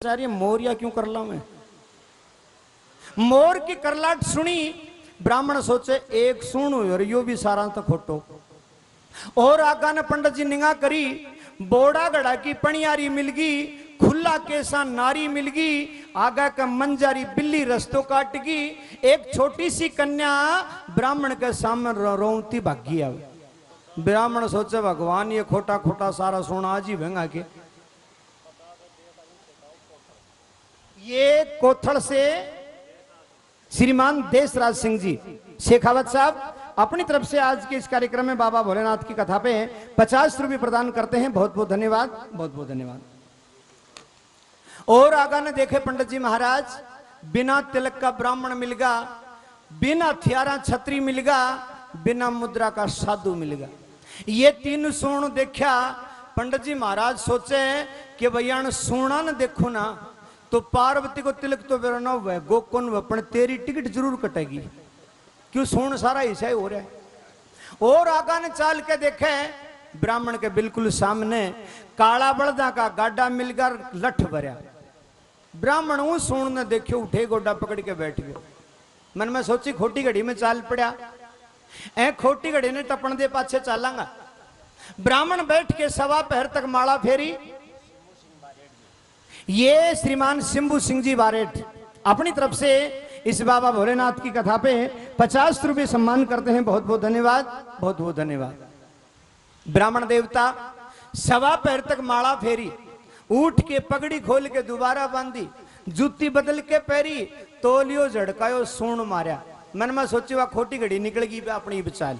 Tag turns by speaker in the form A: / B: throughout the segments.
A: मोर या क्यों करला मैं। मोर की करलाट सुनी, ब्राह्मण सोचे एक सुन और यो भी सारा तो खोटो। और आगा ने पंडित जी निगाह करी, बोड़ा गड़ा की पणियारी मिलगी, खुला केसा नारी मिलगी, आगा का मंजारी बिल्ली रस्तों काट गई। एक छोटी सी कन्या ब्राह्मण के सामने रोती भागी आई। ब्राह्मण सोचे भगवान ये खोटा खोटा सारा सोना आज ही भेंगा के। ये कोथल से श्रीमान देशराज सिंह जी शेखावत साहब अपनी तरफ से आज के इस कार्यक्रम में बाबा भोलेनाथ की कथा पे 50 रुपये प्रदान करते हैं। बहुत बहुत धन्यवाद, बहुत बहुत धन्यवाद। और आगा ने देखे पंडित जी महाराज, बिना तिलक का ब्राह्मण मिलगा, बिना हथियारा छतरी मिलगा, बिना मुद्रा का साधु मिलगा। ये तीन सोन देखा पंडित जी महाराज सोचे कि भैया सोना न देखो ना तो पार्वती को तिलक तो मेरा ना हुआ गोकुन अपन तेरी टिकट जरूर कटेगी, क्यों सोन सारा ऐसा ही हो रहा है। और आगा ने चाल के देखे, ब्राह्मण के बिल्कुल सामने काला बलदा का गाडा मिलकर लठ भरया। ब्राह्मण वो सोन ने देखे उठे गोडा पकड़ के बैठ गए। मन में सोची खोटी घड़ी में चाल पड़ा, ए खोटी घड़ी ने टपन दे पाछे चालांगा। ब्राह्मण बैठ के सवा पहर तक माला फेरी। ये श्रीमान शंभू सिंह जी बारेट अपनी तरफ से इस बाबा भोलेनाथ की कथा पे 50 रुपये सम्मान करते हैं। बहुत बहुत धन्यवाद, बहुत बहुत धन्यवाद। ब्राह्मण देवता सवा पैर तक माला फेरी, उठ के पगड़ी खोल के दोबारा बांधी, जूती बदल के पैरी, तोलियो झड़कायो सोन मारा। मन में सोची वह खोटी घड़ी निकलेगी अपनी बचाल।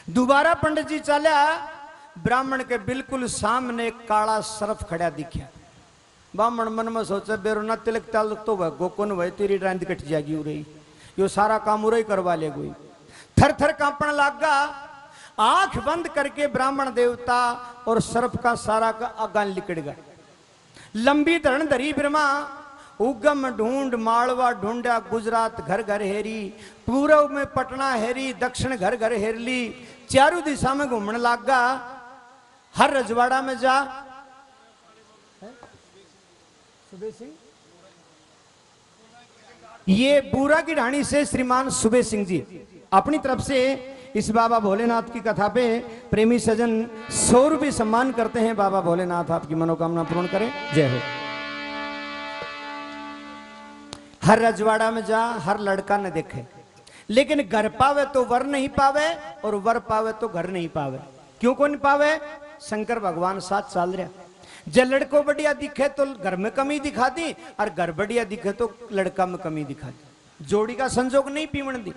A: दोबारा पंडित जी चाल्या, ब्राह्मण के बिल्कुल सामने काला सर्फ खड़ा दिखा। ब्राह्मण मन में सोचे बेरो ना तिलक ताल तो वह गोकुन वह तेरी रांद कट जागी उरई, यो सारा काम उरई करवा ले गई। थर थर कांपण लागा, आंख बंद करके ब्राह्मण देवता और सर्प का सारा का अगान लिकड़ गया। लंबी धरण धरी ब्रह्मा, उगम ढूंढ मालवा ढूंढा, गुजरात घर घर हेरी, पूर्व में पटना हेरी, दक्षिण घर घर हेरली, चारों दिशा में घूमने लागा। हर रजवाड़ा में जा, सुबह सिंह, ये बूरा की ढाणी से श्रीमान सुबह सिंह जी अपनी तरफ से इस बाबा भोलेनाथ की कथा पे प्रेमी सजन 100 रुपये सम्मान करते हैं। बाबा भोलेनाथ आपकी मनोकामना पूर्ण करें। जय हो। हर रजवाड़ा में जा, हर लड़का ने देखे, लेकिन घर पावे तो वर नहीं पावे और वर पावे तो घर नहीं पावे। क्यों को नहीं पावे? शंकर भगवान साथ चाल रहा। जब लड़को बढ़िया दिखे तो घर में कमी दिखा दी, और घर बढ़िया दिखे तो लड़का में कमी दिखा दी। जोड़ी का संजोग नहीं पीवण दी।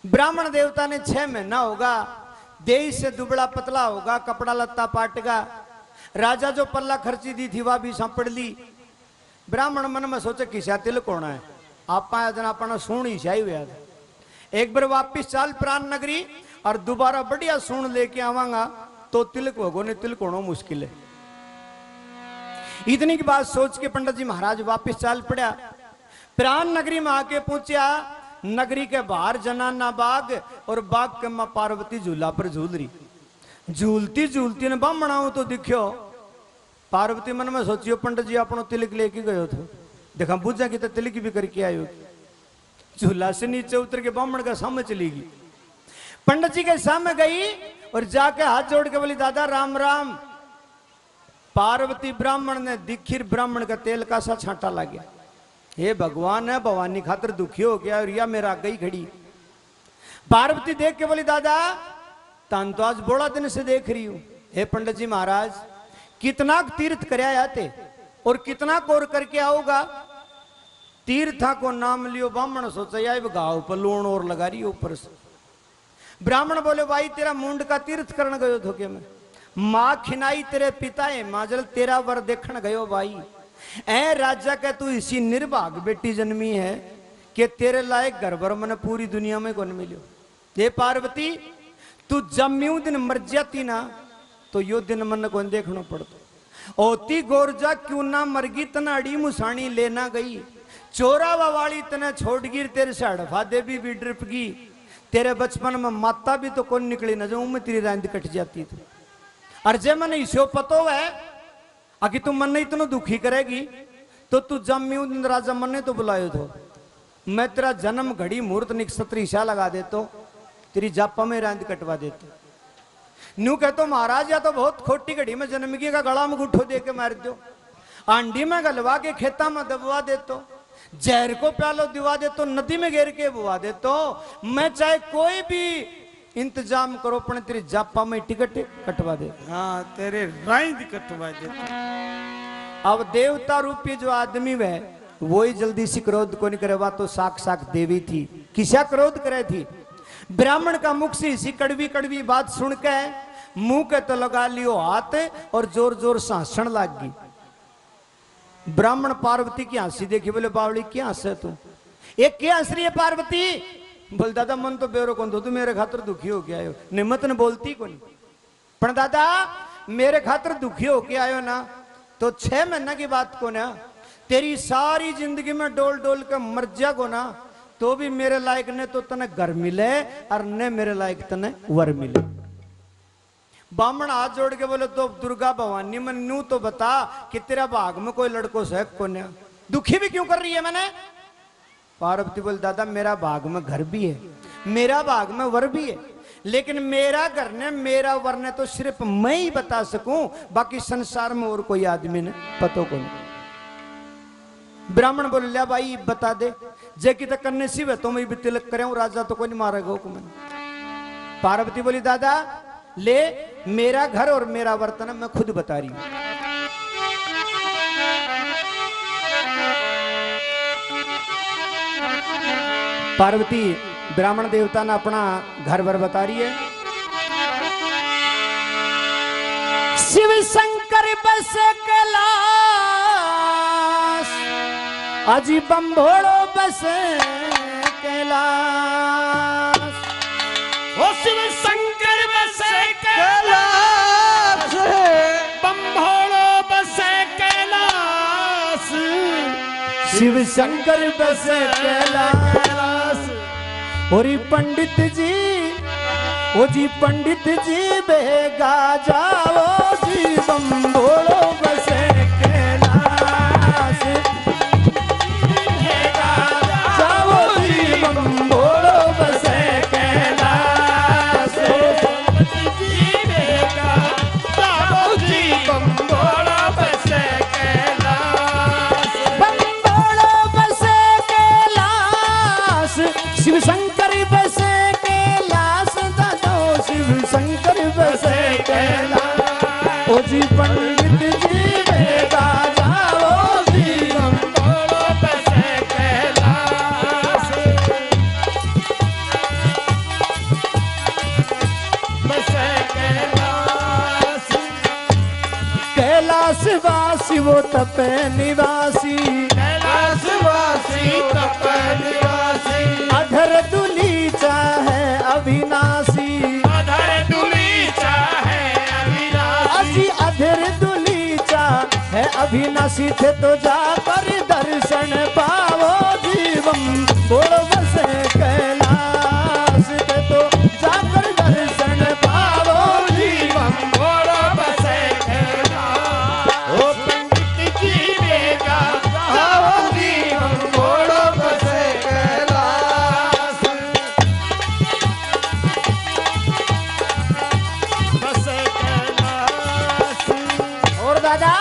A: ब्राह्मण देवता ने 6 महीना होगा, देश से दुबड़ा पतला होगा, कपड़ा लत्ता पाटेगा। राजा जो पल्ला खर्ची दी थी वह भी सांपड़ ली। ब्राह्मण मन में सोचे किसा तिलक होना है, आप अपना सुन ही चाहिए हुआ था। एक बार वापिस चाल प्राण नगरी और दोबारा बढ़िया सुन लेके आवांगा तो तिलक होगो, ने तिलक होना मुश्किल है। इतनी की बात सोच के पंडित जी महाराज वापिस चाल पड़ा। प्राण नगरी में आके पहुंचा। नगरी के बाहर जनाना बाग और बाग के मां पार्वती झूला पर झूल रही। झूलती झूलती ने ब्राह्मणाओं तो दिखो। पार्वती मन में सोचियो पंडित जी अपनो तिलक लेके गयो तो देखा बुझा कि तो तिलक भी करके आयो। झूला से नीचे उतर के ब्राह्मण का सामने चली गई। पंडित जी के सामने गई और जाके हाथ जोड़ के बोली, दादा राम राम। पार्वती ब्राह्मण ने दिखिर ब्राह्मण का तेल का सा छांटा लग गया। हे भगवान है, भवानी खातर दुखी हो गया और या मेरा गई खड़ी। पार्वती देख के बोली, दादा तान तो आज बड़ा दिन से देख रही हूं। हे पंडित जी महाराज, कितना तीर्थ कर आते और कितना कोर करके आओगा। तीर्था को नाम लियो। ब्राह्मण सोचा या गाँव पर लूण और लगा रही ऊपर से। ब्राह्मण बोले, भाई तेरा मुंड का तीर्थ करने गयो धोखे में। मां खिनाई तेरे पिता है, माजल तेरा वर देखण गयो भाई। ऐ राजा के तू इसी निर्भाग बेटी जन्मी है कि तेरे लायक घर भर मन पूरी दुनिया में कौन मिलो। ये पार्वती तू जम्यू दिन मर जाती ना तो यो दिन मन को देखना पड़तो। ओती गोरजा क्यों ना मरगी तना अड़ी मुसाणी लेना गई। चोरावा वाली तना छोड़ गिर तेरे से हड़फा देवी भी ड्रिपगी। तेरे बचपन में माता भी तो कौन निकली न जो में तेरी रांद कट जाती थी। और जे मन इसो पतो है आखिर तू मन इतना दुखी करेगी तो तू जम्मी राजा मन ने तो बुलायो तो मैं तेरा जन्म घड़ी मुहूर्त नक्षत्र ईशा लगा देतो, तेरी जापा में रांद कटवा देतो। न्यू कहतो महाराज या तो बहुत खोटी घड़ी में जन्म की का गला में गुठो दे के मार दो, आंडी में गलवा के खेता में दबवा देतो, जहर को प्यालो दिवा देतो, नदी में घेर के बुवा देतो। मैं चाहे कोई भी इंतजाम करो पण तेरी जापा में टिकट कटवा दे।
B: हाँ तेरे राइंद कटवा दे।
A: अब देवता रूपी जो आदमी वह वही जल्दी से क्रोध को नहीं करे, तो साक्षात देवी थी, किसा क्रोध करे थी। ब्राह्मण का मुख से इसी कड़वी कड़वी बात सुन के मुंह के तो लगा लियो हाथ और जोर जोर से हंसण लाग गई। ब्राह्मण पार्वती की हंसी देखी, बोले बावली क्या हंसे तू, एक क्या हंस रही है पार्वती? बोल दादा मन तो बेरो कौन, तू मेरे खातर दुखी हो के आयो, निमत ने बोलती को नहीं। पर दादा मेरे खातर दुखी हो के आयो ना तो 6 महीना की बात को ना, तेरी सारी जिंदगी में डोल डोल के मर जा को ना तो भी मेरे लायक ने तो तने घर मिले और ने मेरे लायक तने वर मिले। बामण हाथ जोड़ के बोले तो दुर्गा भवानी मन नू तो बता कि तेरा भाग में कोई लड़को से को ना, दुखी भी क्यों कर रही है मैंने? पार्वती बोल दादा मेरा भाग में घर भी है, मेरा भाग में वर भी है, लेकिन मेरा घर ने मेरा वर ने तो सिर्फ मैं ही बता सकूं, बाकी संसार में और कोई आदमी ने पतो को नहीं। ब्राह्मण बोल लिया भाई बता दे, जे की तक करने सिवे तो मैं भी तिलक करे, राजा तो कोई नहीं मारेगा हुक्म। पार्वती बोली दादा ले मेरा घर और मेरा वर्तन मैं खुद बता रही हूं। पार्वती ब्राह्मण देवता ने अपना घर वर बता रही है। शिव शंकर बस कैलाश, अजी बम्भोड़ो बस कैलाश,
B: ओ शिव शंकर बस कैलाश, बम्भोड़ो बस कैलाश,
A: शिव शंकर बस कैलाश। और पंडित जी ओ जी पंडित जी बेगा जाओ जी बम्भोड़ो बस कैलाश, जाओ जी बम्भोड़ो बस कैलाश,
B: जाओ जी बम्भोड़ो बस कैलाश,
A: बम्भोड़ो बस कैलाश, शिव शंकर बस कैलाश, दादो शिव शंकर बस कैलाश। ओ जी पंडित जी बेगा जाओ जी
B: बम्भोड़ो बस कैलाश, बस कैलाश,
A: कैलाश वासी वो तपे निवासी,
B: कैलाश वासी तप निवासी,
A: अधर दुलीचा है अविनाशी,
B: अधर दुलीचा है अविनाशी,
A: अजी अधर दुलीचा है अविनाशी, थे तो जाकर दर्शन पावो जीवम बोलो बसे कैलाश, थे तो जाकर दर्शन पावो जीवम
B: बम्भोड़ो बस कैलाश। ओ पंडित जी बेगा जाओ जी बम्भोड़ो बस कैलाश, बस कैलाश।
A: और दादा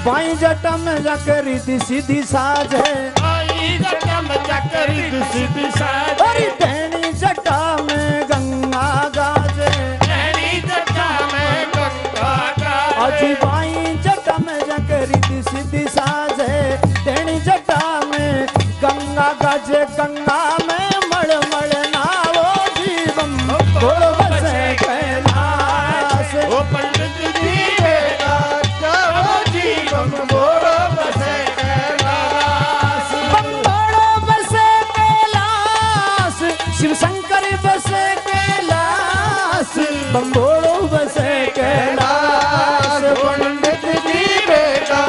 A: बाई जटा में जाकर सीधी साज है,
B: आई जटम चक्री सिद्धि साज,
A: और टहनी जटा में गंगा गाजे,
B: नैनी जटा में गंगा का,
A: अजी बाई जटा में जाकर सीधी साज है, टहनी जटा में गंगा गाजे, गंगा में मड़ मड़ नावो जीवम बोलो बसे कैलाश।
B: ओ पंडित जी बेगा जाओ जी बम्भोड़ो बस कैलाश,
A: बम्भोड़ो बसे कैलाश, शिव शंकर बसे कैलाश, बम्भोड़ो बसे कैलाश।
B: पंडित जी बेगा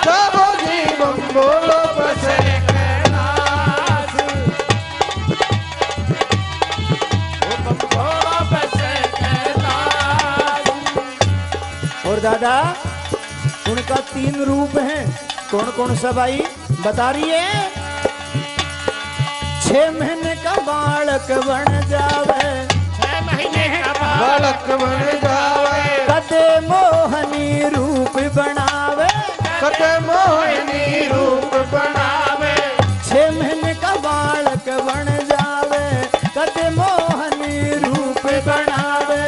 B: जाओ जी बम्भोड़ो बस कैलाश, ओ बम्भोड़ो बस कैलाश।
A: और दादा सुन का 3 रूप हैं। कौन कौन सा भाई बता रही है? 6 महीने का बालक बन जावे,
B: 6 महीने का
C: बालक बन जावे,
A: कदे मोहनी रूप बनावे,
C: कदे मोहिनी रूप बनावे,
A: 6 महीने का बालक बन जावे, कदे मोहनी रूप बनावे।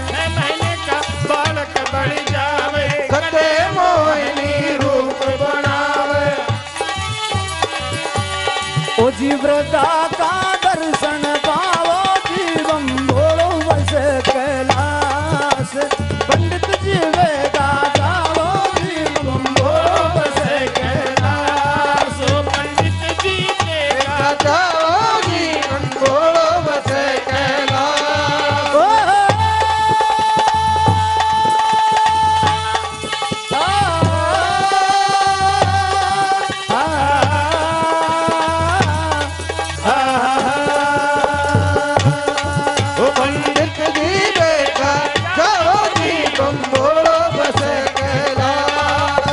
B: 6 महीने का बालक बन जावे,
C: कदे मोहिनी रूप बनावे।
A: ओ जीवृदा का दर्शन पावो, जीवम भोलो बस कैलाश, पंडित जीवे का जावो, जीवम भोलो बस कैलाश।
B: पंडित जी ने
C: जाओ जीवन बोलो बसे कैलाश।
A: ओ,
C: ओ पंडित जी बेटा जाओ जीवन बोलो बसे कैलाश।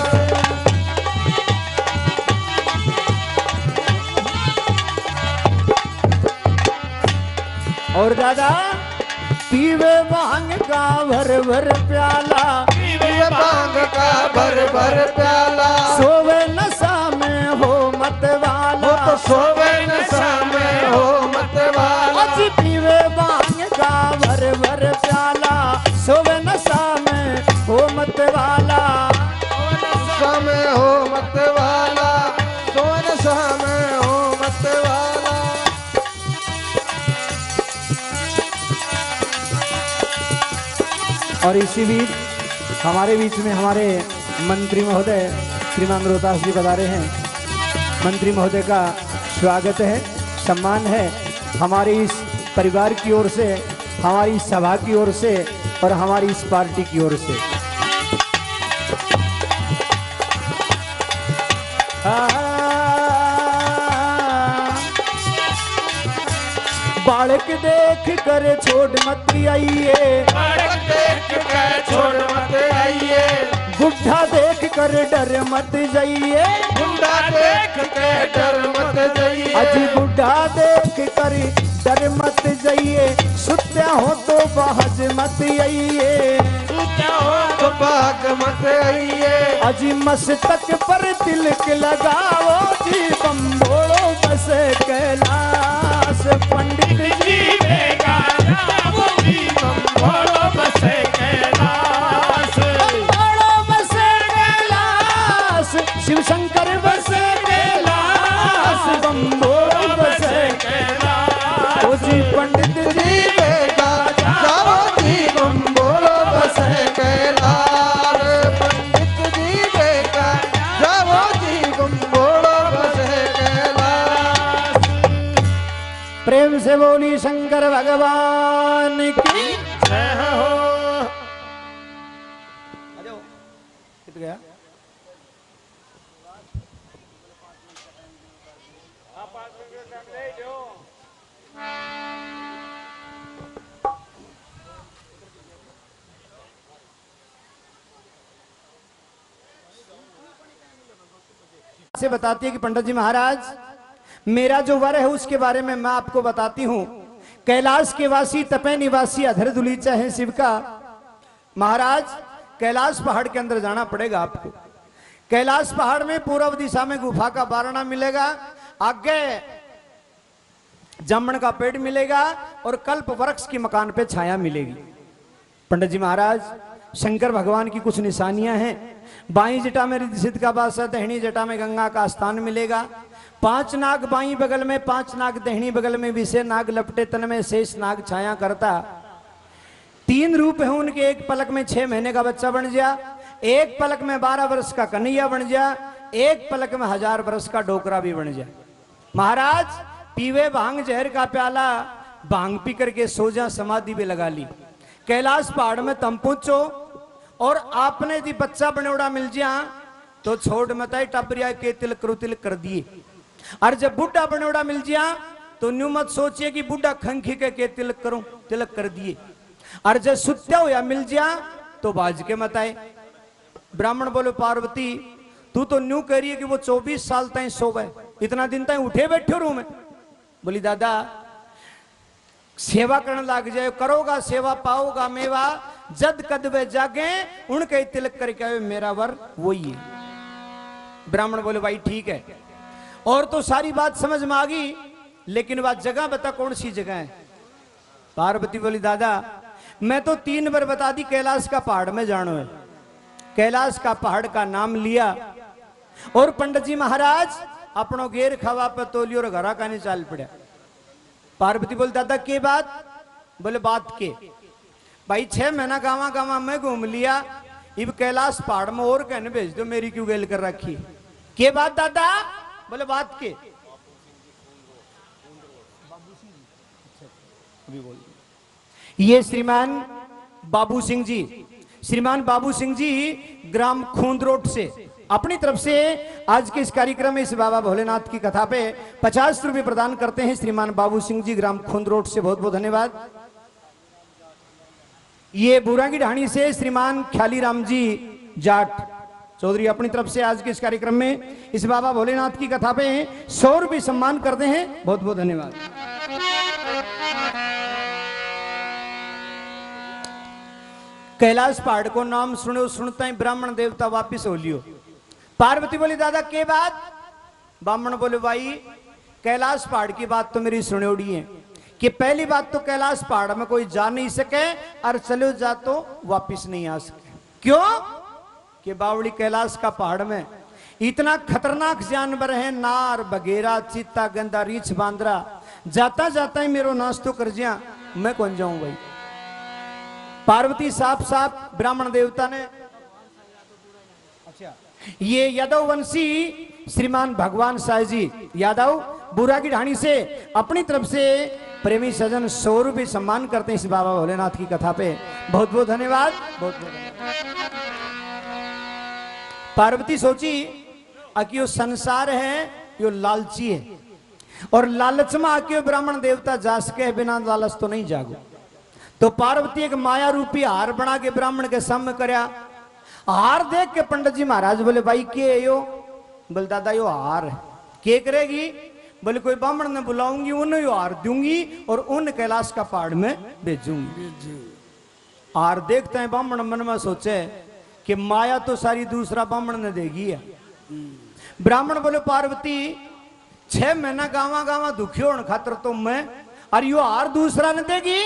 A: और दादा पीवे भांग का भर भर प्याला,
C: ये भांग का भर भर प्याला,
A: सोवे नशा में हो मत
C: वो
A: वाला,
C: तो सोवे नशा में हो मत वाला।
A: आज पीवे भांग का भर भर प्याला, सोवे नशा में हो मत वाला।
C: नशा में हो मत वाला, सोवे नशा में हो मत वाला।
A: और इसी बीच हमारे बीच में हमारे मंत्री महोदय श्रीमान रोहतास जी बता रहे हैं। मंत्री महोदय का स्वागत है, सम्मान है हमारे इस परिवार की ओर से, हमारी इस सभा की ओर से और हमारी इस पार्टी की ओर से। बालक देख कर छोड़ मत आइए,
B: बालक देख कर छोड़ मत आइए,
A: बुढ़ा देख कर डर मत जाइए,
C: गुंडा देख के डर मत जाइए,
A: अजी बुढ़ा देख कर डर मत जाइए, सुत्या हो तो बहज मत आइए,
B: सूता हो
C: तो भाग मत आइए।
A: अजी मस्तक पर तिलक लगाओ, जी बम भोलो बस कैलाश, पंडित जी
B: जीवेगा जाओ जीवन भोलो बसे कैलाश।
A: भोलो बस कैलाश, शिव शंकर बस कैलाश, बम भोलो बस
B: कैलाश।
A: ओ जी पंडित जी
C: जी बेटा जाओ जीवन बोलो बसे कैलाश। पंडित जी बेटा जाओ जीवन बोलो बसे कैलाश।
A: प्रेम से बोली शंकर भगवान की
B: जय हो।
A: गया। से बताती है कि पंडित जी महाराज, मेरा जो वर है उसके बारे में मैं आपको बताती हूँ। कैलाश के वासी तपे निवासी अधर दुलीचा है शिव का। महाराज कैलाश पहाड़ के अंदर जाना पड़ेगा आपको। कैलाश पहाड़ में पूर्व दिशा में गुफा का बारना मिलेगा, आगे जामुन का पेड़ मिलेगा और कल्प वृक्ष की मकान पे छाया मिलेगी। पंडित जी महाराज, शंकर भगवान की कुछ निशानियां हैं। बाई जटा में रिद्धि सिद्ध का वास है, दहिनी जटा में गंगा का स्थान मिलेगा। 5 नाग बाई बगल में, 5 नाग दहिनी बगल में, विषय नाग लपटे तन में, शेष नाग छाया करता। 3 रूप है उनके। एक पलक में 6 महीने का बच्चा बन जा, एक पलक में 12 वर्ष का कन्हैया बन जा, एक पलक में 1000 वर्ष का डोकरा भी बन जा। महाराज पीवे भांग जहर का प्याला, भांग पी करके सो जा, समाधि भी लगा ली। कैलाश पहाड़ में तम पूछो और आपने यदि बच्चा बनोड़ा मिल जा तो छोड़ मत टपरिया के तिल करुतिल कर दिए। और जब बुढ़ा बनोड़ा मिल जा तो न्यू मत सोचिए कि बुढ़ा खंखी के तिलक करूं, तिलक कर दिए। और जब सुत्या हुआ मिल जा तो बाज के मत आए। ब्राह्मण बोले पार्वती तू तो न्यू कह रही है कि वो 24 साल तक सोवे, इतना दिन तक उठे बैठे रू में। बोली दादा सेवा करने लग जाए, करोगा सेवा पाओगा मेवा, जद कद वे जागे उनके तिलक करके आए, मेरा वर वही है। ब्राह्मण बोले भाई ठीक है, और तो सारी बात समझ में आ गई, लेकिन वह जगह बता कौन सी जगह है। पार्वती बोली दादा मैं तो 3 बार बता दी, कैलाश का पहाड़ में जानो है। कैलाश का पहाड़ का नाम लिया और पंडित जी महाराज अपनो गेर खवा पे तोली और घरा का नहीं चाल पड़ा। पार्वती बोली दादा के बात? बोले बात के भाई 6 महीना गावा गावा में घूम लिया, इब कैलाश पहाड़ में और कहने भेज दो, मेरी क्यों गेल कर रखी? के बात दादा? बोले बात के। ये श्रीमान बाबू सिंह जी, श्रीमान बाबू सिंह जी ग्राम खूंदरोट से अपनी तरफ से आज के इस कार्यक्रम में इस बाबा भोलेनाथ की कथा पे 50 रुपए प्रदान करते हैं। श्रीमान बाबू सिंह जी ग्राम खूंदरोट से बहुत बहुत धन्यवाद। ये बुरांगी ढाणी से श्रीमान ख्याली राम जी जाट चौधरी अपनी तरफ से आज के इस कार्यक्रम में इस बाबा भोलेनाथ की कथा पे 100 रुपए सम्मान करते हैं, बहुत बहुत धन्यवाद। कैलाश पहाड़ को नाम सुनो, सुनता ही ब्राह्मण देवता वापिस हो लियो। पार्वती बोली दादा के बात? ब्राह्मण बोले भाई कैलाश पहाड़ की बात तो मेरी सुनोड़ी है कि पहली बात तो कैलाश पहाड़ में कोई जा नहीं सके और चलो जा तो वापिस नहीं आ सके। क्यों? कि बावड़ी कैलाश का पहाड़ में इतना खतरनाक जानवर है, नार बगेरा चीता गंदा रीछ बांदरा, जाता जाता ही मेरो नाश तो कर जिया, मैं कौन जाऊं भाई। पार्वती साफ साफ ब्राह्मण देवता ने, अच्छा ये यादव वंशी श्रीमान भगवान साय जी यादव बुरागी ढाणी से अपनी तरफ से प्रेमी सजन 100 रुपए सम्मान करते हैं इस बाबा भोलेनाथ की कथा पे, बहुत बहुत धन्यवाद, बहुत बहुत धन्यवाद। पार्वती सोची कि यो संसार है, यो लालची है, और लालच में आके ब्राह्मण देवता जा सके, बिना लालच तो नहीं जागो। तो पार्वती एक माया रूपी हार बना के ब्राह्मण के सामने करया। हार देख के पंडित जी महाराज बोले भाई के यो? बोले दादा यो हार है। के करेगी? बोले कोई ब्राह्मण ने बुलाऊंगी, उन्हें यो हार दूंगी और उन कैलाश का पहाड़ में भेजूंगी। हार देखते हैं ब्राह्मण मन में सोचे कि माया तो सारी दूसरा ब्राह्मण ने देगी है। ब्राह्मण बोले पार्वती 6 महीना गावा गावा दुखी होने खातर तो मैं, और यो हार दूसरा ने देगी?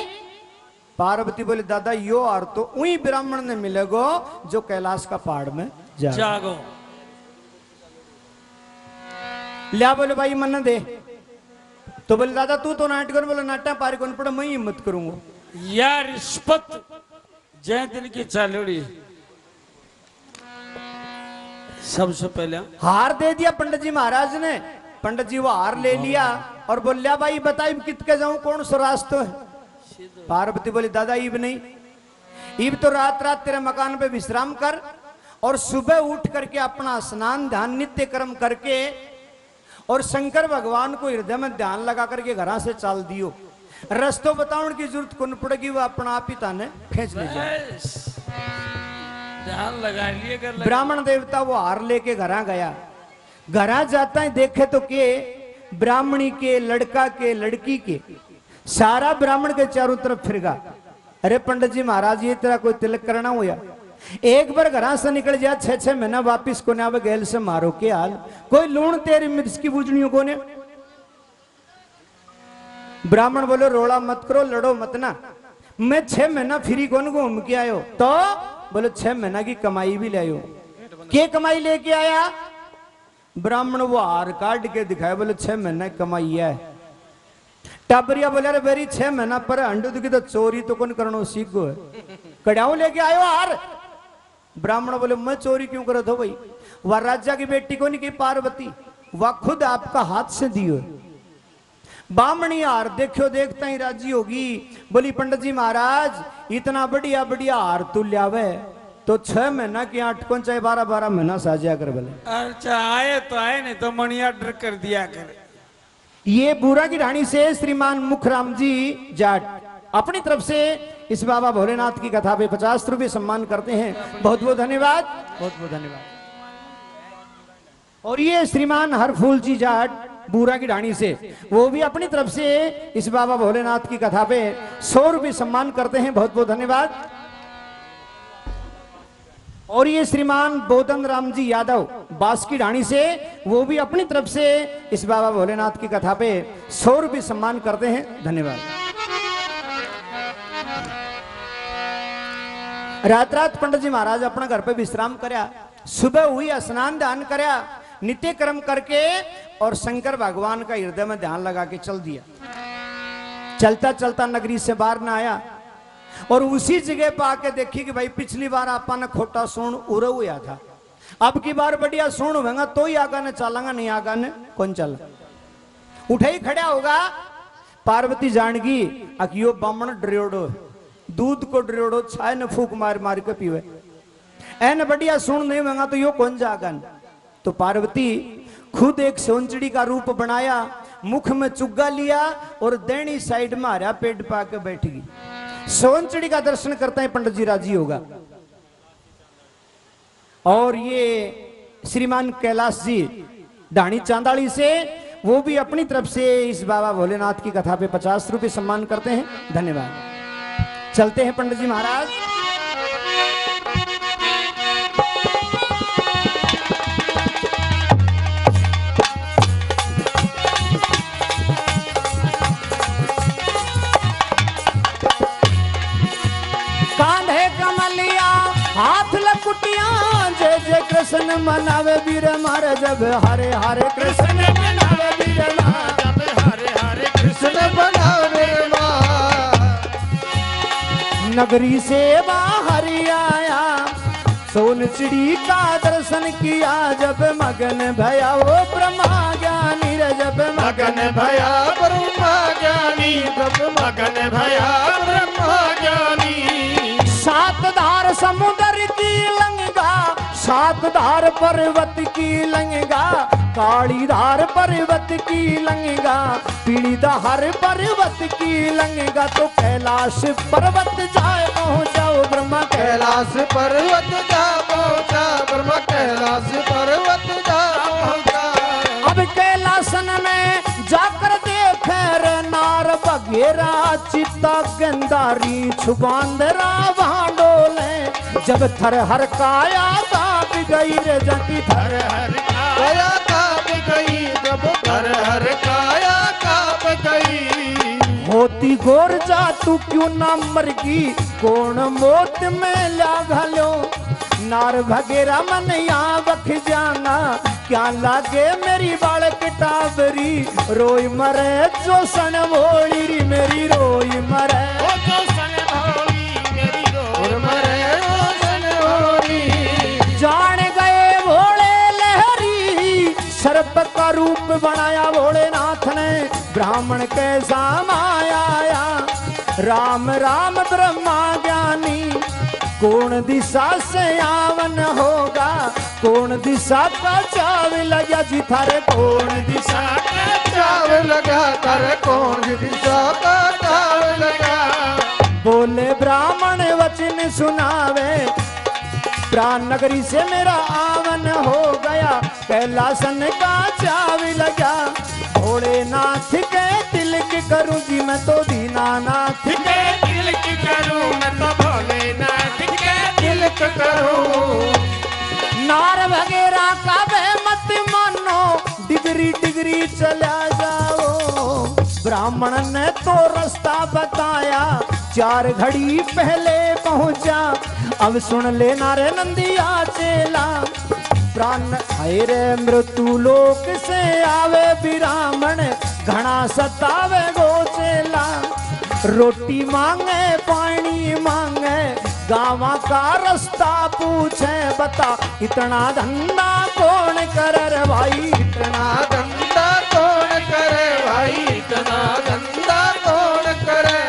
A: पार्वती बोले दादा यो हार तो वही ब्राह्मण ने मिलेगो जो कैलाश का पहाड़ में जागो। लिया बोले भाई मन दे। तो बोले दादा तू तो नाटक कर। बोले नाटा पारी कौन पड़ा, मैं हिम्मत करूंगा
B: यार। रिश्वत जय दिन की चालोड़ी सबसे पहले
A: हार दे दिया पंडित जी महाराज ने। पंडित जी वो हार ले लिया और बोलिया भाई बताई कितके जाऊं, कौन सा रास्ता है? पार्वती बोली दादा ईब नहीं, ईब तो रात रात तेरे मकान पे विश्राम कर और सुबह उठ करके अपना स्नान ध्यान नित्य कर्म करके और शंकर भगवान को हृदय में ध्यान लगा करके घरा से चाल दियो। रस्तों बताउन की जरूरत कौन पड़ेगी, वो अपना आप ही ताने खींच ले जाए।
B: ध्यान लगा लिए कर लगा।
A: ब्राह्मण देवता वो हार लेके घरा गया। घरा जाता है देखे तो के ब्राह्मणी के, लड़का के, लड़की के, सारा ब्राह्मण के चारों तरफ फिर गा। अरे पंडित जी महाराज ये तेरा कोई तिलक करना हुआ? एक बार घरा से निकल जा 6-6 महीना वापिस को ना गैल से मारो के हाल, कोई लूण तेरी मिर्च की बूझनियों को ने। ब्राह्मण बोलो रोड़ा मत करो, लड़ो मत ना, मैं 6 महीना फ्री कौन घूम के आयो? तो बोलो 6 महीना की कमाई भी ले आयो। के कमाई लेके आया? ब्राह्मण वो हार काट के दिखाया, बोले 6 महीना कमाई है। टाबरिया बोले अरे बेरी 6 महीना पर अंडू की तो चोरी तो कौन करनो सीखो है, कड़ाऊ लेके आयो हार। ब्राह्मण बोले मैं चोरी क्यों करो था भाई, वह राजा की बेटी को नहीं की पार्वती, वह खुद आपका हाथ से दियो। बामणी हार देखो देखता ही राजी होगी। बोली पंडित जी महाराज इतना बढ़िया बढ़िया हार तू लियावे तो 6 महीना की 8 को चाहे 12-12 महीना साजा कर बोले।
B: अच्छा आए तो आए, नहीं तो मनी ऑर्डर कर दिया करे।
A: ये बुरा की ढाणी से श्रीमान मुखराम जी जाट अपनी तरफ से इस बाबा भोलेनाथ की कथा पे 50 रुपये सम्मान करते हैं। बहुत बहुत धन्यवाद, बहुत बहुत धन्यवाद। और ये श्रीमान हरफूल जी जाट बूरा की ढाणी से, वो भी अपनी तरफ से इस बाबा भोलेनाथ की कथा पे 100 रुपये सम्मान करते हैं। बहुत बहुत धन्यवाद। और ये श्रीमान बोधन राम जी यादव बास की ढाणी से, वो भी अपनी तरफ से इस बाबा भोलेनाथ की कथा पे 100 रुपये सम्मान करते हैं। धन्यवाद। रात रात पंडित जी महाराज अपना घर पे विश्राम करया, सुबह हुई स्नान ध्यान करया, नित्य कर्म करके और शंकर भगवान का हृदय में ध्यान लगा के चल दिया। चलता चलता नगरी से बाहर ना आया और उसी जगह पर आके देखी कि भाई पिछली बार आपा ने खोटा सोन उड़ हुआ था, अब की बार बढ़िया सोन होगा तो ही आगा ने चलेगा, नहीं आगा ने कौन चल। उठे ही खड़ा होगा, पार्वती जानगी अकियो बामण डरियोड़ो, दूध को डरियोड़ो छाए न फूक मार मार के पीवे, एन बढ़िया सोन नहीं होगा तो यो कौन जागन। तो पार्वती खुद एक सोनचड़ी का रूप बनाया, मुख में चुग्गा लिया और दैनी साइड में हरा पेट पाके बैठ गई। सोनचड़ी का दर्शन करते हैं पंडित जी राजी होगा। और ये श्रीमान कैलाश जी ढाणी चांदाली से, वो भी अपनी तरफ से इस बाबा भोलेनाथ की कथा पे 50 रुपये सम्मान करते हैं। धन्यवाद। चलते हैं पंडित जी महाराज। कांधे कमलिया हाथ लकुटिया, जय जय कृष्ण मनावे वीर मारे, जब हरे हरे कृष्ण मनावे वीर मारे,
B: जब हरे हरे
C: कृष्ण बनावे मां।
A: नगरी से बाहर आया, सोनचिड़ी का दर्शन किया, जब मगन भया वो ब्रह्मा ज्ञानी रे, जब
C: मगन भया ब्रह्मा ज्ञानी, जब मगन भया ब्रह्मा ज्ञानी।
A: सात धार समुद्र की लंगा, सात धार पर्वत की लंगा, काली धार पर्वत की लंगा, पीली धार पर्वत की लंगा, तो कैलाश पर्वत जाए पहुंचाओ ब्रह्मा
C: कैलाश पर्वत जा पहुंचा, ब्रह्मा कैलाश पर्वत जा पहुंचा।
A: अब कैलासन में जाकर देखे रे नार बघेरा, चित्ता गंधारी छुबांदरा वहां डोले, जब थर हर काया काप गई रे, जकी थर हर
C: काया काप गई, जब हर हर काया काप गई।
A: होती गोर जा तू क्यों ना मरगी, कौन मौत में ला घलो, नार भगेरा मन यहाँ बख जाना, क्या लागे मेरी बालक टाबरी, रोई मरे जो सन भोली री मेरी, रोई मरे
B: जो सन भोली मेरी, रोई
C: मरे जो सन भोली।
A: जान गए भोले लहरी, सर्प का रूप बनाया भोलेनाथ ने, ब्राह्मण कैसा माया, राम राम ब्रह्मा ज्ञानी, कौन दिशा से आवन होगा, कौन दिशा का चाव लगा जी थारे, कौन दिशा
B: का
C: चाव लगा कर, कौन दिशा का चाव लगा।
A: बोले ब्राह्मण वचन सुनावे, प्राण नगरी से मेरा आवन हो गया, कैलासन का चाव लगा, भोलेनाथ के तिलक करूं जी मैं तो दीनानाथ
B: के तिलक करूं, मैं तो भोलेनाथ के
C: तिलक करूं।
A: नार वगैरह का वे मत मानो, डिगरी डिगरी चला जाओ, ब्राह्मण ने तो रास्ता बताया, 4 घड़ी पहले पहुंचा, अब सुन लेना रे नंदिया चेला, प्राण रे मृत्यु लोक से आवे ब्राह्मण, घना सतावे गोचेला, रोटी मांगे पानी मांगे, गावा का रास्ता पूछे, बता इतना धंधा कौन करे रे भाई,
C: इतना धंधा कौन करे भाई, इतना धंधा कौन करे।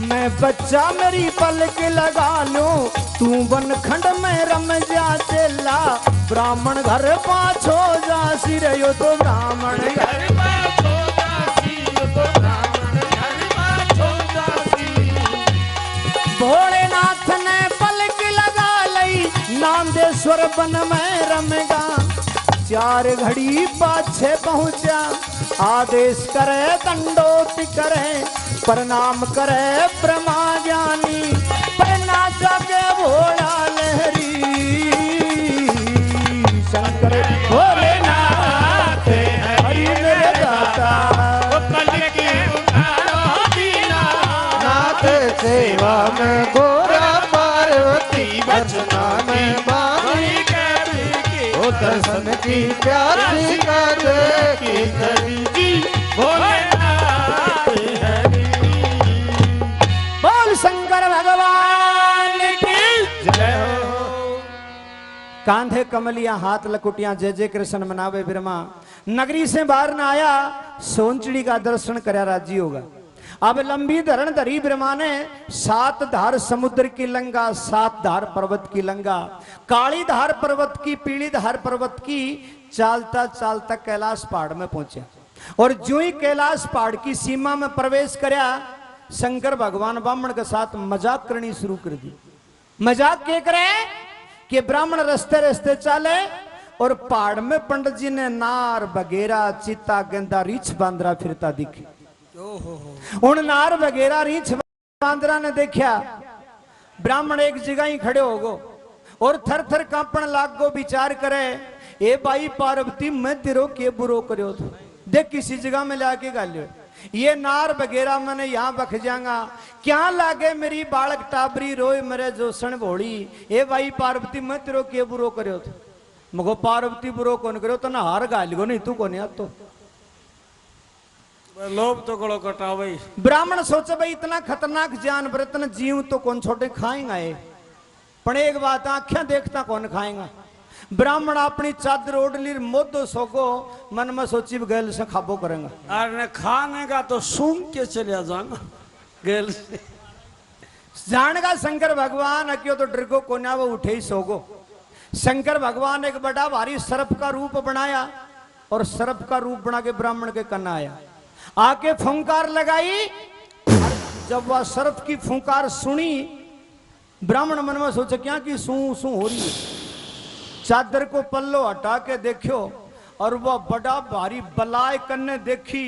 A: मैं बच्चा मेरी पलक लगा लूं, तू वन खंड में रम जा चेला, ब्राह्मण घर पाछो जा सिर, यो तो ब्राह्मण घर
B: पाछो जासी, तो ब्राह्मण घर पाछो जासी।
A: नादेश्वर वन में रमेगा, 4 घड़ी पाछे पहुंचा, आदेश करे दंडोत करे, प्रणाम करे ब्रह्मा ज्ञानी, प्रना जागे भोला लहरी, शंकर भोलेनाथ हरि मेरे दाता,
C: नाथ सेवा में गोरा पार्वती, बचना में बानी ओ दर्शन की प्यासी का देखी हरि
A: बोल शंकर भगवान की जय हो। कांधे कमलियां हाथ लकुटियां जय जय कृष्ण मनावे ब्रह्मा, नगरी से बाहर न आया, सोनचिड़ी का दर्शन करया राजी होगा। अब लंबी धरण धरी ब्रह्मा ने, 7 धार समुद्र की लंगा, 7 धार पर्वत की लंगा, काली धार पर्वत की, पीली धार पर्वत की, चालता चालता कैलाश पहाड़ में पहुंचा। और जो ही कैलाश पहाड़ की सीमा में प्रवेश करया, शंकर भगवान ब्राह्मण के साथ मजाक करनी शुरू कर दी। मजाक क्या करे कि ब्राह्मण रस्ते रस्ते चाले और पहाड़ में पंडित जी ने नार बगेरा चीता गेंदा रीछ बांदरा फिरता दिखे। उन नार बगेरा रीछ बांदरा ने देखा, ब्राह्मण एक जगह ही खड़े हो गो और थर थर कांपण लाग गो, विचार करे ए भाई पार्वती मैं तेरो के बुरो करो तो देख किसी जगह में लाके गालियो, ये नार बगेरा मैंने यहाँ बख जाऊंगा, क्या लागे मेरी बालक टाबरी रोए मेरे जोसन भोड़ी, ए भाई पार्वती मैं तेरो के बुरो करो तो मगो पार्वती बुरो कौन करो तो ना हार गाल गो नहीं तू कौन या तो
B: लोभ तो गड़ो कटावे।
A: ब्राह्मण सोचे भाई इतना खतरनाक जानवर इतना जीव तो कौन छोटे खाएंगा ये, पण एक बात आंखें देखता कौन खाएगा। ब्राह्मण अपनी चादर ओढ़ ली मोदो सोगो, मन में सोची गैल से खाबो करेंगे,
B: अरे खाने का तो सूंघ के चलिया जाना गैल से।
A: जानगा शंकर भगवान अक्यो तो डरगो कोन्या वो उठे ही सोगो। शंकर भगवान एक बड़ा भारी सर्प का रूप बनाया और सर्प का रूप बना के ब्राह्मण के कन्ना आया, आके फुंकार लगाई। जब वह सर्प की फुंकार सुनी, ब्राह्मण मन में सोचा क्या कि सू सू हो रही है, चादर को पल्लो हटा के देखो और वह बड़ा भारी बलाय कन्ने देखी।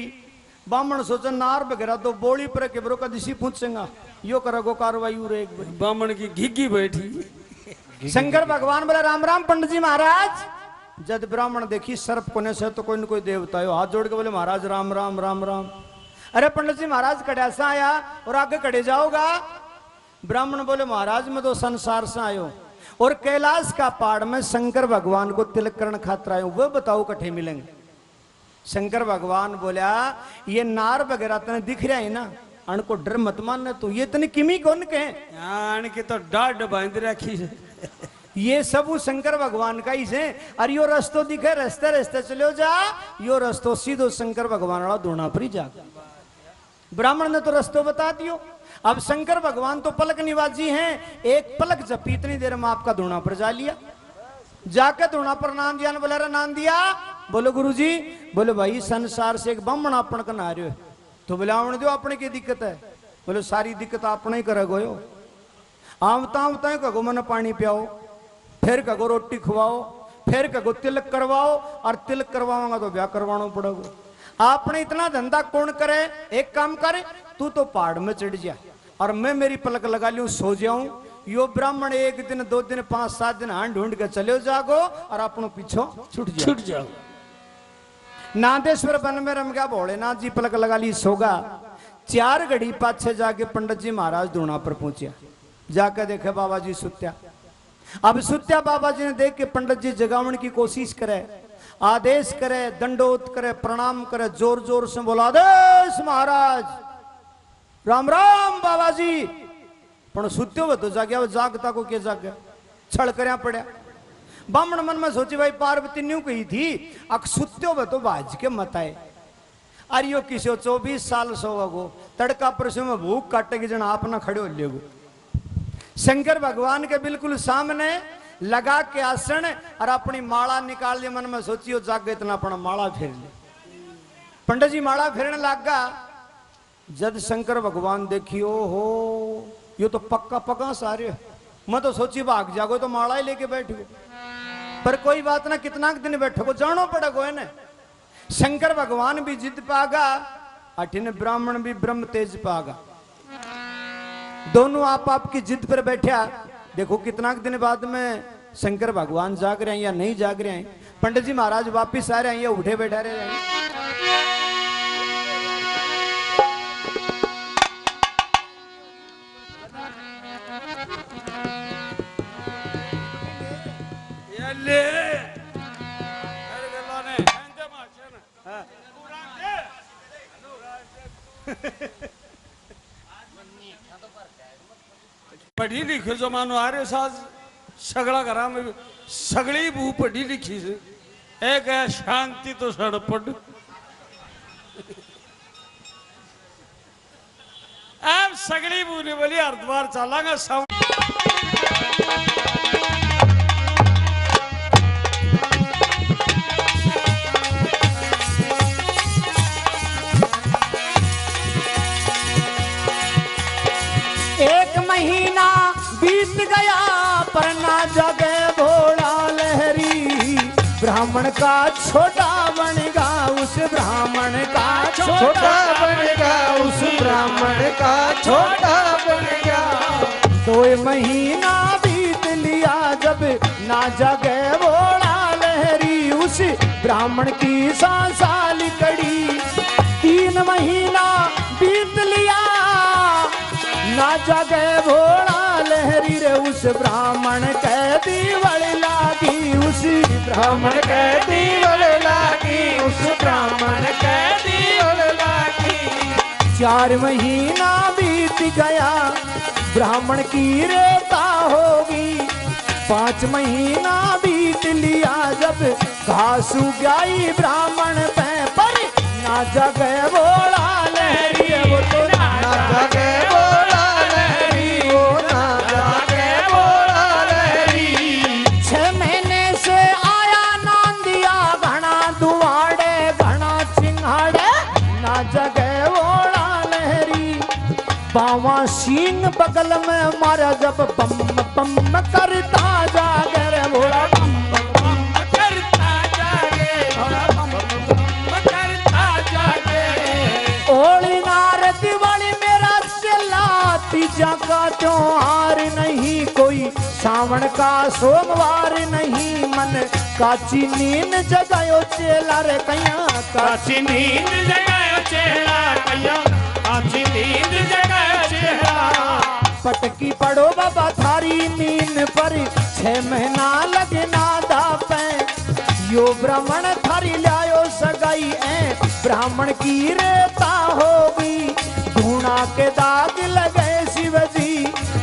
A: ब्राह्मण सोचा नार वगैरह तो बोली पर के बरो का दिशी पूछेगा, यो करोगो कार्रवाई एक बार।
B: ब्राह्मण की घिग्गी बैठी।
A: शंकर भगवान बोला राम राम पंडित जी महाराज। जब ब्राह्मण देखी सर्प कोने से तो कोई न कोई देवता हो, हाथ जोड़ के बोले महाराज राम राम राम राम। अरे पंडित जी महाराज कड़ैसा आया और आगे कड़े जाओगा। ब्राह्मण बोले महाराज मैं तो संसार से आयो और कैलाश का पहाड़ में शंकर भगवान को तिलक करण खातिर आयो, वो बताओ कठे मिलेंगे। शंकर भगवान बोला ये नार वगैरह तने दिख रहा है ना, अनको डर मत मानने, तो ये तने किमी कौन कहे
B: की तो डाढ़ बांध रखी है।
A: ये सब शंकर भगवान का ही से। अरे यो रस्तो दिखे रस्ते रस्ते चलो जा, यो रस्तो सीधो शंकर भगवान वाला दोना पर ही जा। ब्राह्मण ने तो रस्तो बता दियो। अब शंकर भगवान तो पलक निवाजी हैं, एक पलक जपी इतनी देर में आपका धोना पर जा लिया। जाकर धोना पर नाम दिया, बोले रे नाम दिया, बोलो गुरुजी। बोले भाई संसार से एक ब्राह्मण अपन का ना रहे हो, तो बोले आवण दो अपने की दिक्कत है। बोले सारी दिक्कत आपने ही करे गो, आवता कगो मन पानी पियाओ, फिर कगो रोटी खुवाओ, फिर कगो तिलक करवाओ, और तिलक करवाओगा तो ब्याह करवाना पड़ेगा। आपने इतना धंधा कौन करे, एक काम करे तू तो पहाड़ में चढ़ जा और मैं मेरी पलक लगा लूं सो जाऊं। यो ब्राह्मण 1 दिन 2 दिन 5 7 दिन हां ढूंढ के चले जागो और अपनो पीछो छूट जाओ। नादेश्वर वन में रम गया भोलेनाथ जी, पलक लगा ली सोगा। 4 घड़ी पाछे जाके पंडित जी महाराज धोना पर पहुंचे, जाकर देखे बाबा जी सुत्या। अब सुत्या बाबा जी ने देख के पंडित जी जगावन की कोशिश करे, आदेश करे, दंडोत करे, प्रणाम करे, जोर जोर से बोला आदेश महाराज राम राम बाबा जी। पण सुत्यो वो तो जाग्या, जागता को के जाग्या छड़ करया पड़ा। ब्राह्मण मन में सोची भाई पार्वती न्यू कही थी अक सुत्यो वो तो बाज के मत आए। अरियो किसी 24 साल सोवगो, तड़का परसों में भूख काटेगी जन आप ना खड़े हो लेगो। शंकर भगवान के बिल्कुल सामने लगा के आसन और अपनी माला निकाल ली। मन में सोचियो जाग इतना अपना माला फेर ले। पंडित जी माला फेरने लगा। जब शंकर भगवान देखियो हो यो तो पक्का पक्का सारे, मैं तो सोची भाग जागो तो माला ही लेके बैठ गो। पर कोई बात ना, कितना दिन बैठो को जानो पड़ेगा है ना। शंकर भगवान भी जिद पागा, अठिन ब्राह्मण भी ब्रह्म तेज पागा। दोनों आप की जिद पर बैठा। देखो कितना दिन बाद में शंकर भगवान जाग रहे हैं या नहीं जाग रहे हैं। पंडित जी महाराज वापिस आ रहे हैं या उठे बैठा रहे हैं।
B: पढ़ी लिखी जमानो आ रहे साज सगड़ा घरा में सगड़ी बू पढ़ी लिखी से एक है शांति तो सड़पड़। अब सगड़ी बू ने बोली हरिद्वार चलांगा सब।
A: एक महीना बीत गया पर ना जगे भोला लहरी। ब्राह्मण का छोटा बनेगा उस ब्राह्मण का
C: छोटा बनेगा उस ब्राह्मण का छोटा बनेगा।
A: 2 महीना बीत लिया जब ना जगे भोला लहरी। उस ब्राह्मण की सांसा लिकड़ी। 3 महीना बीत लिया ना जगे भोला लहरी रे। उस ब्राह्मण के दीवल लागी, उस
C: ब्राह्मण के दीवल लागी, उस ब्राह्मण के दीवल लागी।
A: 4 महीना बीत गया ब्राह्मण की रेता होगी। 5 महीना बीत लिया जब घास उगाई ब्राह्मण पे। पर ना जगे भोला लहरी वो तो
C: ना जगे भोला लहरी, वो ना जगे भोला लहरी।
A: 6 महीने से आया नांदिया घना दुआड़े घना चिंगाड़े। ना जगे भोला लहरी। बावा सींग बगल में मारा जब बम बम करता जागे रे भोला। बम बम
B: करता जागे भोला, बम बम करता जागे।
A: ओली नारद वाली मेरा चला। तीजा का त्योहार नहीं कोई, सावन का सोमवार नहीं। मन काची नींद जगायो चेला रे कैया।
B: काची नींद जगायो चेहरा कैया, काची नींद जगायो चेहरा।
A: पटकी पड़ो बाबा थारी नींद पर 6 महीना लगना दापे। यो ब्राह्मण थारी लायो सगाई ए। ब्राह्मण की रेता होगी धूना के दाग लगे शिव जी।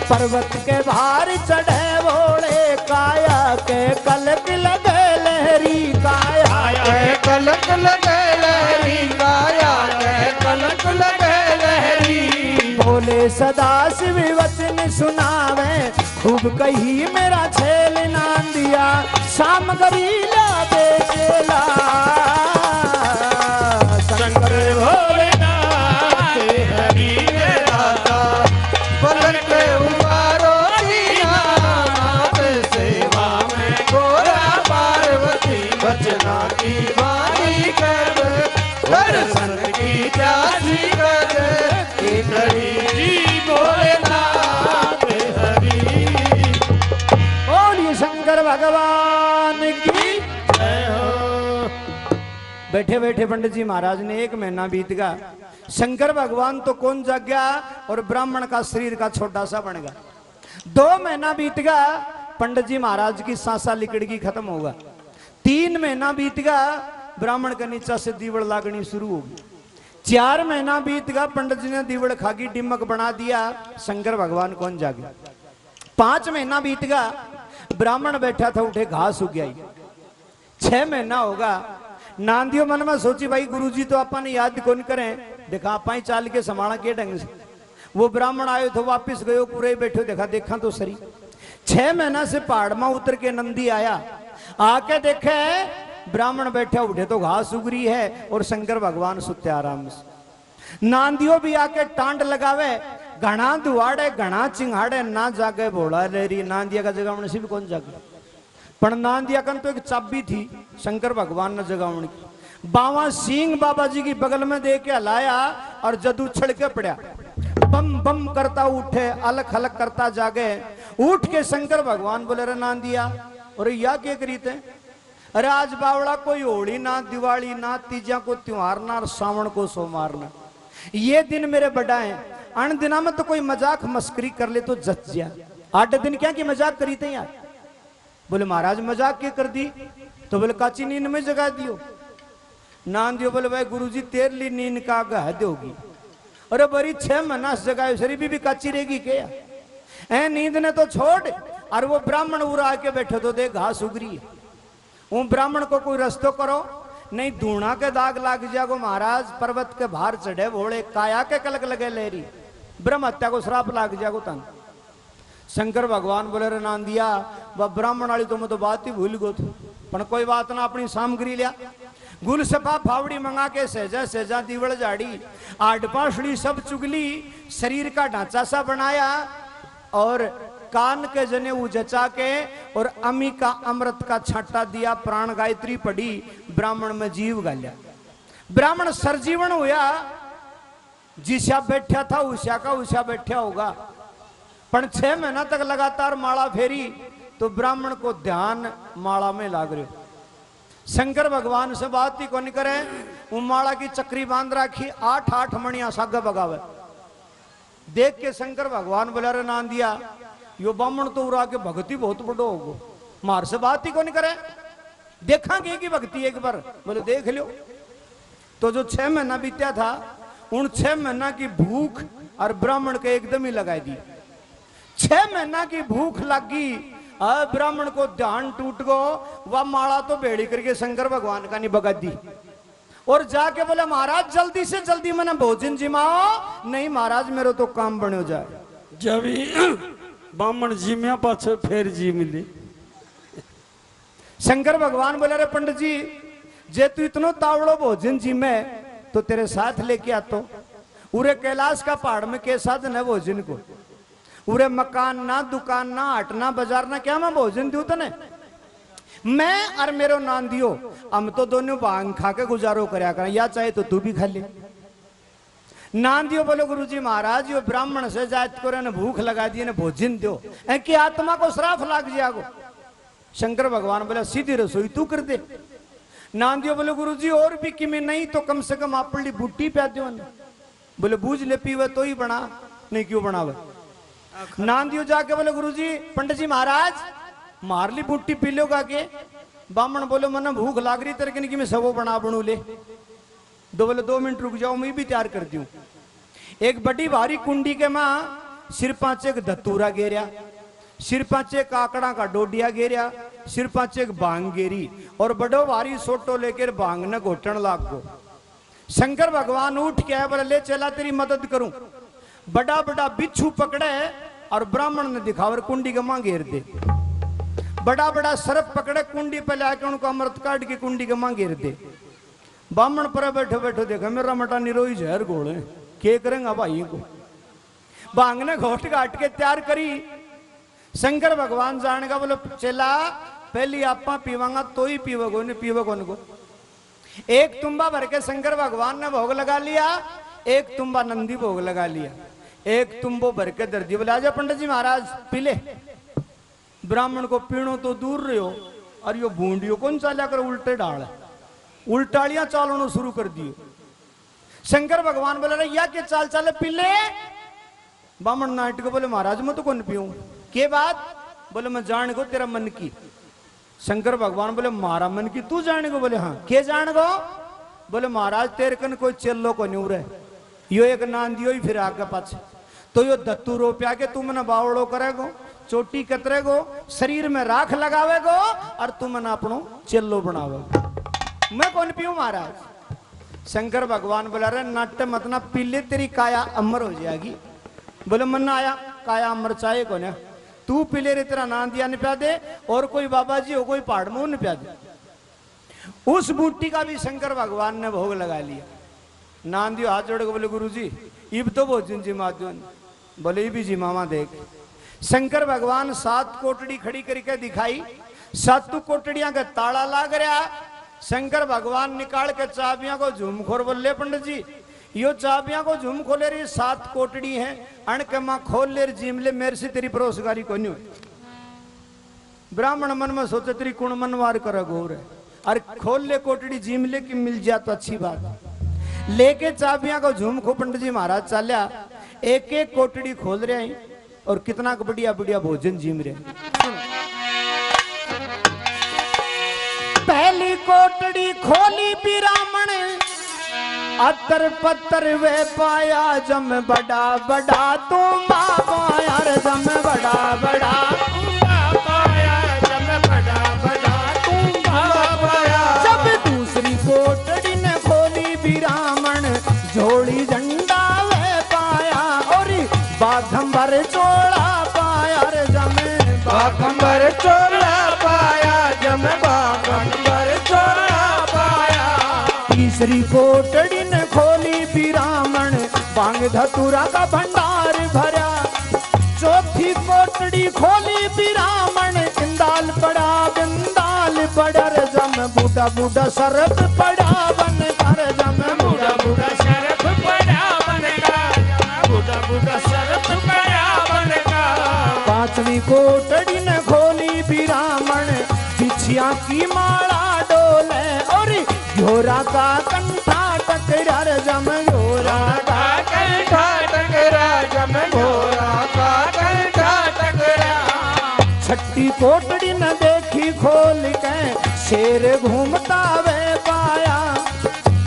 A: पर्वत के भार चढ़े भोले काया के कलक लगे लहरी। काया
C: के कलक लगे लहरी, काया के कलक लगे लहरी।
A: बोले सदा शिव वचन सुनावे खूब कही मेरा छेल नांदिया। शाम गरीला बेचेला शंकर
B: भोलेनाथ हरि
C: दाता पलक उबारो दीनानाथ सेवा में गोरा पार्वती। बचना की वाणी कर दर्शन की प्यासी कर। एक हरि भोलेनाथ हरि।
A: बोलिए शंकर भगवान की जय हो। बैठे बैठे पंडित जी महाराज ने 1 महीना बीत गया। शंकर भगवान तो कौन जाग गया और ब्राह्मण का शरीर का छोटा सा बन गया। 2 महीना बीत गया पंडित जी महाराज की सांसा लिकड़गी खत्म होगा। 3 महीना बीत गया ब्राह्मण का नीचा से दीवड़ लागनी शुरू होगी। 4 महीना बीत गया पंडित जी ने दीवड़ खागी डिमक बना दिया। शंकर भगवान कौन जागे। 5 महीना बीत गया ब्राह्मण बैठा था उठे घास उग गई। 6 महीना होगा नांदियो मन में सोची भाई गुरुजी तो अपन याद कौन करें। देखा आप ही चाल के संभाला के ढंग से। वो ब्राह्मण आयो तो वापिस गयो पूरे बैठो देखा तो सही। 6 महीना से पहाड़ में उतर के नंदी आया। आके देखे ब्राह्मण बैठे उठे तो घास उग रही है और शंकर भगवान सुते आराम से। नांदियो भी आके टांड लगावे घना दुआड़े घना चिंगाड़े। ना जागे भोला लेरी नांदिया का जगह से भी कौन जागे। पण नांदिया कन तो एक चाबी थी शंकर भगवान ने जगावण की। बावा सिंह बाबा जी की बगल में दे के हलाया और जदू छड़ के पड़ा, बम बम करता उठे, अलग अलग करता जागे। उठ के शंकर भगवान बोले रे नांदिया, और या क्या करी थे? अरे आज बावड़ा कोई होली ना, दिवाली ना, तीजा को त्योहार ना, और सावन को सोमवार ना, ये दिन मेरे बड़ा है। अन दिना में तो कोई मजाक मस्करी कर ले तो जच जा। 8 दिन क्या की मजाक करी थे यार? बोले महाराज मजाक क्या कर दी? तो बोले काची नींद में जगा दियो। नान दियो बोले भाई गुरुजी तेरे लिए नींद का गह दोगी। अरे बड़ी 6 महीना जगाए शरीर भी काची रहेगी क्या? ऐ नींद ने तो छोड़। और वो ब्राह्मण उड़ा आके बैठे तो देख घास उगरी है। वो ब्राह्मण को कोई रस्तो करो, नहीं धूणा के दाग लाग जागो महाराज। पर्वत के भार चढ़े भोले, काया के कलक लगे लेरी, ब्रह्म हत्या को श्राप लाग जागो तन। शंकर भगवान बोले रे नांदिया, वह ब्राह्मण वाली तो मैं तो बात ही भूल गो थी, पर कोई बात ना, अपनी सामग्री लिया। गुल सपा फावड़ी मंगा के सहजा सहजा दीवड़ झाड़ी, 8 पांचड़ी सब चुगली, शरीर का ढांचा सा बनाया, और कान के जने जचा के, और अमी का अमृत का छाटा दिया, प्राण गायत्री पड़ी, ब्राह्मण में जीव गालिया। ब्राह्मण सरजीवन हुआ, जिसा बैठा था उसा का उसा बैठा होगा। पर 6 महीना तक लगातार माला फेरी तो ब्राह्मण को ध्यान माला में लाग रहे। शंकर भगवान से बात ही को नहीं करे, वो माला की चक्री बांध रखी, 8 मणिया सागा बगावे। देख के शंकर भगवान बोला रे नांदिया, यो ब्राह्मण तो उड़ा के भक्ति बहुत बड़ो होगो, मार से बात ही को नहीं करे, देखांगे की भक्ति एक बार। बोले देख लो। तो जो 6 महीना बीत्या था, उन 6 महीना की भूख और ब्राह्मण के एकदम ही लगाई दी। 6 महीना की भूख लगी, ब्राह्मण को ध्यान टूट गो, वह माला तो बेड़ी करके शंकर भगवान का नहीं बगा दी, और जाके बोले महाराज जल्दी से जल्दी मैंने भोजन जिमाओ, नहीं महाराज मेरे तो काम बनो जाए।
B: जब ब्राह्मण जिम्या पाछे फिर जी मिली।
A: शंकर भगवान बोले रे पंडित जी, जे तू इतनो तावड़ो भोजन जिमे तो तेरे साथ लेके आतो। उरे कैलाश का पहाड़ में के साधन है भोजन को? उरे मकान ना, दुकान ना, हाट ना, बाजार ना, क्या मैं भोजन दूं तने? मैं और मेरो नांदियो हम तो दोनों भांग खा के गुजारो करया करें, या चाहे तो तू भी खा ले। नांदियो बोलो गुरुजी महाराज, यो ब्राह्मण से जात को ने भूख लगा दी ने भोजन दो, कि आत्मा को श्राप लाग जागो। शंकर भगवान बोला सीधी रसोई तू कर दे। नांदियो बोले गुरुजी और भी कि मैं नहीं तो कम से कम आपली बूटी प्या दो। बोले बूझ ले पीवे तो ही बना, नहीं क्यों बनावे। नांदियो जाके बोले गुरुजी पंडित जी महाराज मार ली बूटी पी लो गा के। ब्राह्मण बोले मना भूख लाग रही तेरे कि मैं सबो बना बनू ले। दो बोले 2 मिनट रुक जाओ, मैं भी तैयार कर दूं। एक बड़ी भारी कुंडी के मां सिर 5 एक धतूरा गेरिया, सिर 5 एक आकड़ा का डोडिया गेरिया, सिर 5 एक भांग गेरी, और बड़ो भारी सोटो लेकर भांग न घोटन लाग गो। शंकर भगवान उठ के आए, बोले ले चला तेरी मदद करूं। बड़ा बड़ा बिच्छू पकड़े और ब्राह्मण ने दिखावर कुंडी के मां घेर दे। बड़ा बड़ा सर्प पकड़े, कुंडी पे लाके उनको अमृत काट के कुंडी के मां घेर दे। ब्राह्मण पर बैठे बैठे देखा मेरा मटा निरोई जहर घोड़े, के करेंगे भाई को। भांग ने घोट घाट के तैयार करी। शंकर भगवान जानेगा, बोले चला पहली आपा पीवांगा तो ही पीवगो, ने पीवगो को। एक तुम्बा भर के शंकर भगवान ने भोग लगा लिया, एक तुम्बा नंदी भोग लगा लिया, एक तुम्बो भर के दर्दी। बोले आजा पंडित जी महाराज पी ले। ब्राह्मण को पीणो तो दूर रहे हो, और यो बूंदियो कौन चाला कर उल्टे डाल, उल्टालियां चालना शुरू कर दियो। शंकर भगवान बोले रे या के चाल चाले पी ले। ब्राह्मण नाटक बोले महाराज मैं तो कौन पीऊं, के बात? बोले मैं जान गो तेरा मन की। शंकर भगवान बोले मारा मन की तू जान गो? बोले हाँ। के जान गो? बोले महाराज तेरे कन कोई चेलो को नहीं उरे, यो एक नांदियो ही फिर आगे पाछे, तो यो धत्तू रोप्या के तुम न बावड़ो करेगो, चोटी कतरेगो, शरीर में राख लगावेगो, और तुम न अपनो चेलो बनावेगो। मैं कौन पीऊं महाराज? शंकर भगवान बोला रे नाट्य मत ना पी ले, तेरी काया अमर हो जाएगी। बोले मन आया काया अमर चाहे को ना, तू पी ले रे, तेरा नांदिया ने प्या दे, और कोई बाबा जी हो कोई पहाड़ में प्या दे। उस बूटी का भी शंकर भगवान ने भोग लगा लिया। नांदियो हाथ जोड़ के बोले गुरुजी इब तो भोजन जिमा दो। बोले भी जिमावा देख। शंकर भगवान 7 कोटड़ी खड़ी करके दिखाई, सातू कोटड़ियां का ताला लाग रहा। शंकर भगवान निकाल के चाबियां को झूमखोर बोले पंडित जी यो चाबियां को झूम खोले रही 7 कोटड़ी है अण के मां खोल ले जीम ले मेरे से तेरी परोसगारी को नहीं हुई। ब्राह्मण मन में सोचे तेरी कुण मनवार कर गौर है अरे खोल ले कोटड़ी जीम ले कि मिल जाए तो अच्छी बात। लेके चाबियां को झूम खो पंडित जी महाराज चाल्या एक एक कोटड़ी खोल रहे हैं और कितना बढ़िया बढ़िया भोजन जीम रहे। पहली कोटड़ी खोली ब्राह्मण अतर पत्तर वे पाया जम बड़ा बड़ा तू यार जम बड़ा बड़ा पाया जम बड़ा बड़ा तू पाया। जब दूसरी कोटड़ी ने खोली ब्राह्मण झोली झंडा वे पाया और बाघंबर चोला पाया रे जम बाघंबर चोला पाया जम बाघंबर चोला पाया। तीसरी कोटड़ी ने खोली ब्राह्मण बांग धतूरा का भंडार भरा। चौथी कोटड़ी खोली ब्राह्मण इंदाल पड़ा बिंदाल पड़ा रे जम बूढ़ा बूढ़ा सरफ पड़ा बन कर जम बूढ़ा बूढ़ा सरफ पड़ा बन कर बूढ़ा बूढ़ा सरफ पड़ा बन कर। पांचवी कोटड़ी ने खोली ब्राह्मण बिछिया की माला डोले और घोरा का कंठा टकरा जम घोरा का कंठा टकरा जम घोरा का कंठा टकरा। छठी कोटड़ी न देखी खोल के शेर घूमता वे पाया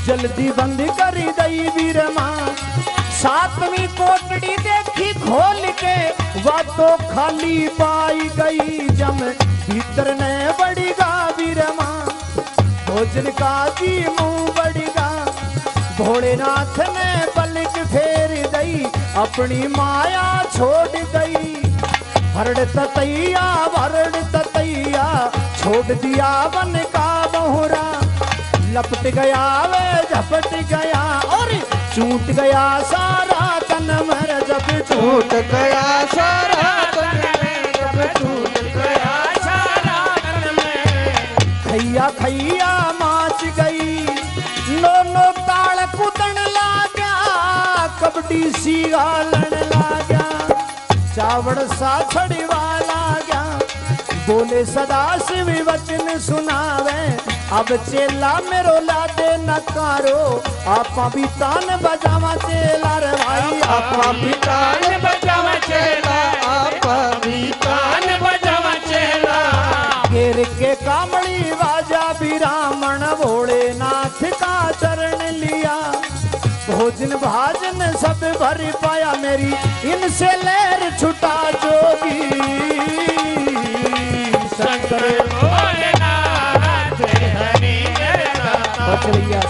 A: जल्दी बंद करी दई वीरमा। सातवीं कोटड़ी देखी खोल के वह तो खाली पाई गई जम भीतर ने बड़ीगा वीरमा। भोजन का जी मुंह बढ़िगा भोलेनाथ ने पलक फेर दई अपनी माया छोड़ गई। भरड़ ततैया छोड़ दिया वन का बहुरा लपट गया वे झपट गया और छूट गया सारा तन मर जब छूट गया सारा तन में जब छूट गया सारा तन में। खैया खैया माच गई नो नो ताल कुदन लागा कबड्डी सी गालन लागा चावड़ सा छड़वा लागा बोले सदा शिव वचन सुनावे अब चेला मेरो लादे नकारो आपा भी तान बजावा चेला रे भाई आपा भी तान बजावा चेला आपा भी तान बजावा चेला। घेर के कामड़ी वाजा ब्राह्मण भोलेनाथ का चरण लिया भोजन भाजन सब भर पाया मेरी इनसे लहर छुटा जोगी शंकर भोलेनाथ हरि बचड़िया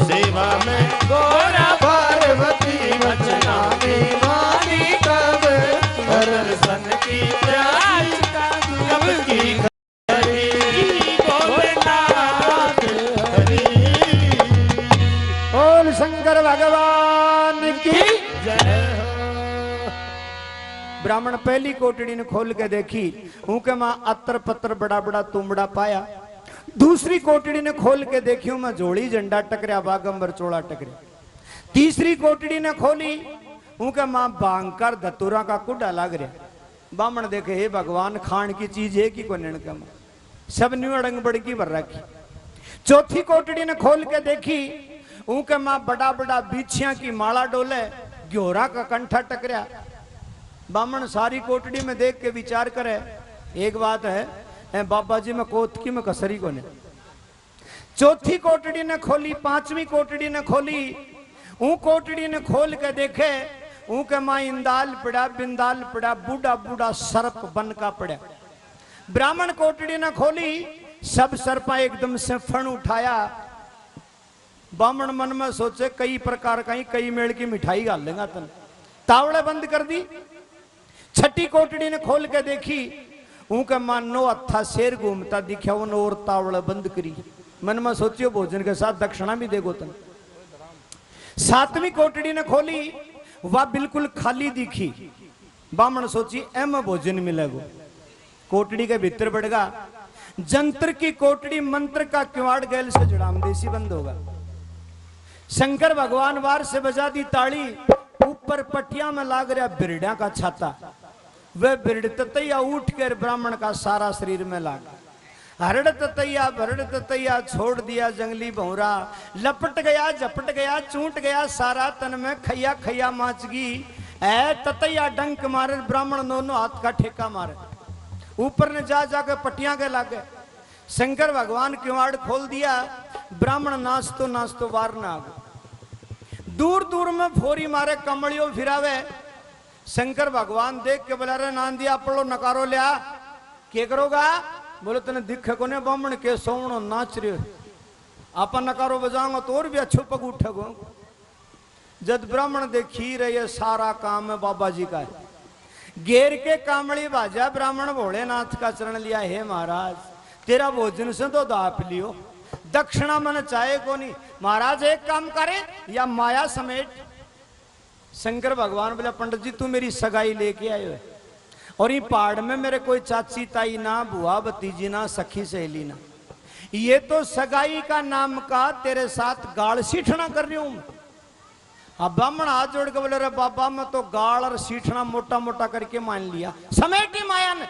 A: सेवा में गोरा पार्वती बचना मानी कब दर्शन की प्यास कब की भोलेनाथ हरि। बोल शंकर भगवान की जय। ब्राह्मण पहली कोटड़ी ने खोल के देखी उनके मां अतर पत्र बड़ा बड़ा तुमड़ा पाया। दूसरी कोटड़ी ने खोल के देखी मैं जोड़ी झंडा टकरिया बागंबर चोला टकरिया। तीसरी कोटड़ी ने खोली उनके मां बांकर धतुरा का कुड़ा लाग रहा। ब्राह्मण देखे हे भगवान खान की चीज है कि को का मां सब न्यू अड़ंग बड़की भर रखी। चौथी कोटड़ी ने खोल के देखी उनके मां बड़ा बड़ा बिछिया की माला डोले घोरा का कंठा टकरिया। ब्राह्मण सारी कोटड़ी में देख के विचार करे एक बात है बाबा जी में कोतकी में कसरी को ने। चौथी कोटड़ी ने खोली पांचवी कोटड़ी ने खोली कोटड़ी ने खोल के देखे के मां इंदाल पड़ा बिंदाल पड़ा बूढ़ा बूढ़ा सर्प बन का पड़ा। ब्राह्मण कोटड़ी ने खोली सब सर्पा एकदम से फण उठाया। ब्राह्मण मन में सोचे कई प्रकार का कई मेल की मिठाई गाल लेगा तन तावड़े बंद कर दी। छठी कोटड़ी ने खोल के देखी उनके मानो अथा शेर घूमता दिखा उन्होंने और तावड़ बंद करी। मन में सोचियो भोजन के साथ दक्षिणा भी देगो तन। सातवीं कोटड़ी ने खोली वह बिल्कुल खाली दिखी। बामण सोची एम भोजन मिलेगो, कोटड़ी के भीतर बढ़गा, जंत्र की कोटड़ी मंत्र का किवाड़ गैल से जुड़ाम देसी बंद होगा। शंकर भगवान बार से बजा दी ताली, ऊपर पटिया में लाग रहा बिरड़ा का छाता, वह बिरड़ ततैया उठ कर ब्राह्मण का सारा शरीर में लागा। हरड़ ततैया भरड़ ततैया छोड़ दिया जंगली भौरा, लपट गया झपट गया चूंट गया सारा तन में खैया खैया माच गई। ऐ ततैया डंक मारे ब्राह्मण दोनों हाथ का ठेका मारे, ऊपर ने जा जाकर पटिया के लागे। शंकर भगवान किवाड़ खोल दिया, ब्राह्मण नाचतो बार ना आ गए। दूर दूर में फोरी मारे कमड़ियों फिरावे। शंकर भगवान देख के बोला रे नांदिया पड़ो नकारो लिया, के करोगा? बोले तने दिखे कोने ब्राह्मण के सोवणो नाच रहे, आप नकारो बजाऊंगा तो और भी अच्छो पग उठेगो। जब ब्राह्मण देखी रहे सारा काम है बाबा जी का है, घेर के कामड़ी बाजा ब्राह्मण भोलेनाथ का चरण लिया, हे महाराज तेरा भोजन से तो दाप लियो, दक्षिणा मन चाहे को नहीं, महाराज एक काम करे या माया समेट। शंकर भगवान बोला पंडित जी तू मेरी सगाई लेके आयो है, और ये पहाड़ में मेरे कोई चाची ताई ना, बुआ भतीजी ना, सखी सहेली ना, ये तो सगाई का नाम का तेरे साथ गाल सीठना कर रही हूं। अब ब्राह्मण हाथ जोड़ के बोले रे बाबा मैं तो गाल और सीठना मोटा मोटा करके मान लिया, समेटी माया ने।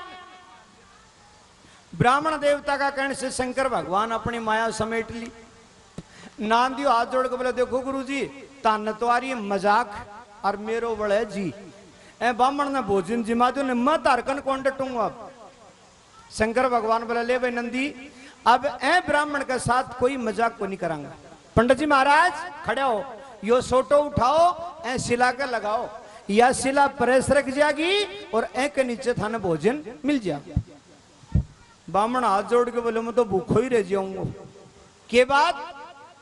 A: ब्राह्मण देवता का कहने से शंकर भगवान अपनी माया समेट ली। नांदियो हाथ जोड़ के बोले देखो गुरुजी तन तो आ रही है मजाक और मेरो बड़े जी, ए ब्राह्मण ने भोजन जिमा दो ने मैं तारकन कौन डटूंगा। अब शंकर भगवान बोले ले भाई नंदी अब ए ब्राह्मण के साथ कोई मजाक को नहीं करांगा। पंडित जी महाराज खड़े हो, यो सोटो उठाओ ए शिला के लगाओ, या शिला प्रेस रख जाएगी और ए के नीचे थाने भोजन मिल जाएगा। ब्राह्मण हाथ जोड़ के बोले मैं तो भूखो ही रह जाऊंगा। के बाद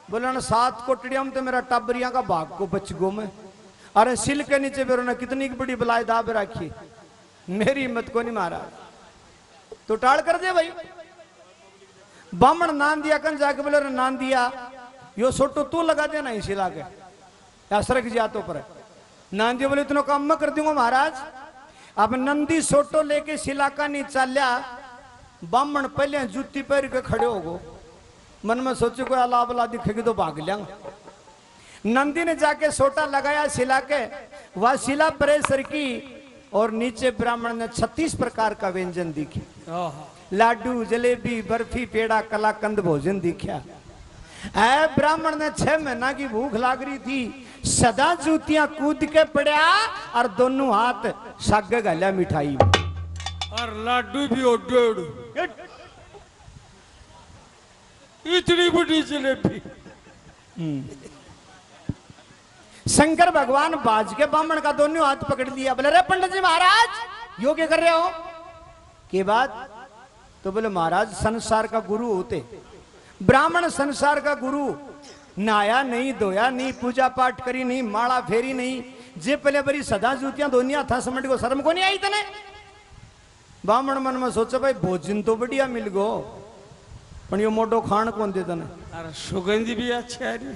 A: बोले ना 7 कोटड़िया में तो मेरा टाबरिया का भाग को बच गो मैं, अरे सिल के नीचे बेरो ना कितनी बड़ी बलाई दाब रखी, मेरी हिम्मत को नहीं मारा तो टाल कर दे भाई। ब्राह्मण नांदिया कन जाके बोले रे नांदिया यो सोटो तू लगा देना इसी लागे या सरक जातो पर। नांदिया बोले इतना काम मैं कर दूंगा महाराज। अब नंदी सोटो लेके शिलाका नहीं चाल्या, ब्राह्मण पहले जूती पैर के खड़े हो गो, मन में सोचे कोई अला बला दिखेगी तो भाग लिया। नंदी ने जाके सोटा लगाया शिला के, वह शिला प्रेसर की और नीचे ब्राह्मण ने 36 प्रकार का व्यंजन दिखे, लाडू जलेबी बर्फी पेड़ा कलाकंद भोजन दिखा। ऐ ब्राह्मण ने 6 महीना की भूख लाग रही थी, सदा जूतियां कूद के पड़ा और दोनों हाथ सागे गालिया मिठाई
B: और लाडू भी ओडोड़ इतनी बड़ी जलेबी।
A: शंकर भगवान बाज के ब्राह्मण का दोनों हाथ पकड़ लिया, बोले रे पंडित जी महाराज यो क्या कर रहे हो? के बाद तो बोले महाराज संसार का गुरु होते, ब्राह्मण संसार का गुरु, नहाया नहीं धोया नहीं पूजा पाठ करी नहीं माला फेरी नहीं, जे पहले बड़ी सदा जूतियां दोनिया था समझ को शर्म को नहीं आई तने। ब्राह्मण मन में सोचा भाई भोजन तो बढ़िया मिल गो पर यो मोटो खान कौन दे तने,
B: अरे सुगंध भी अच्छी आ रही।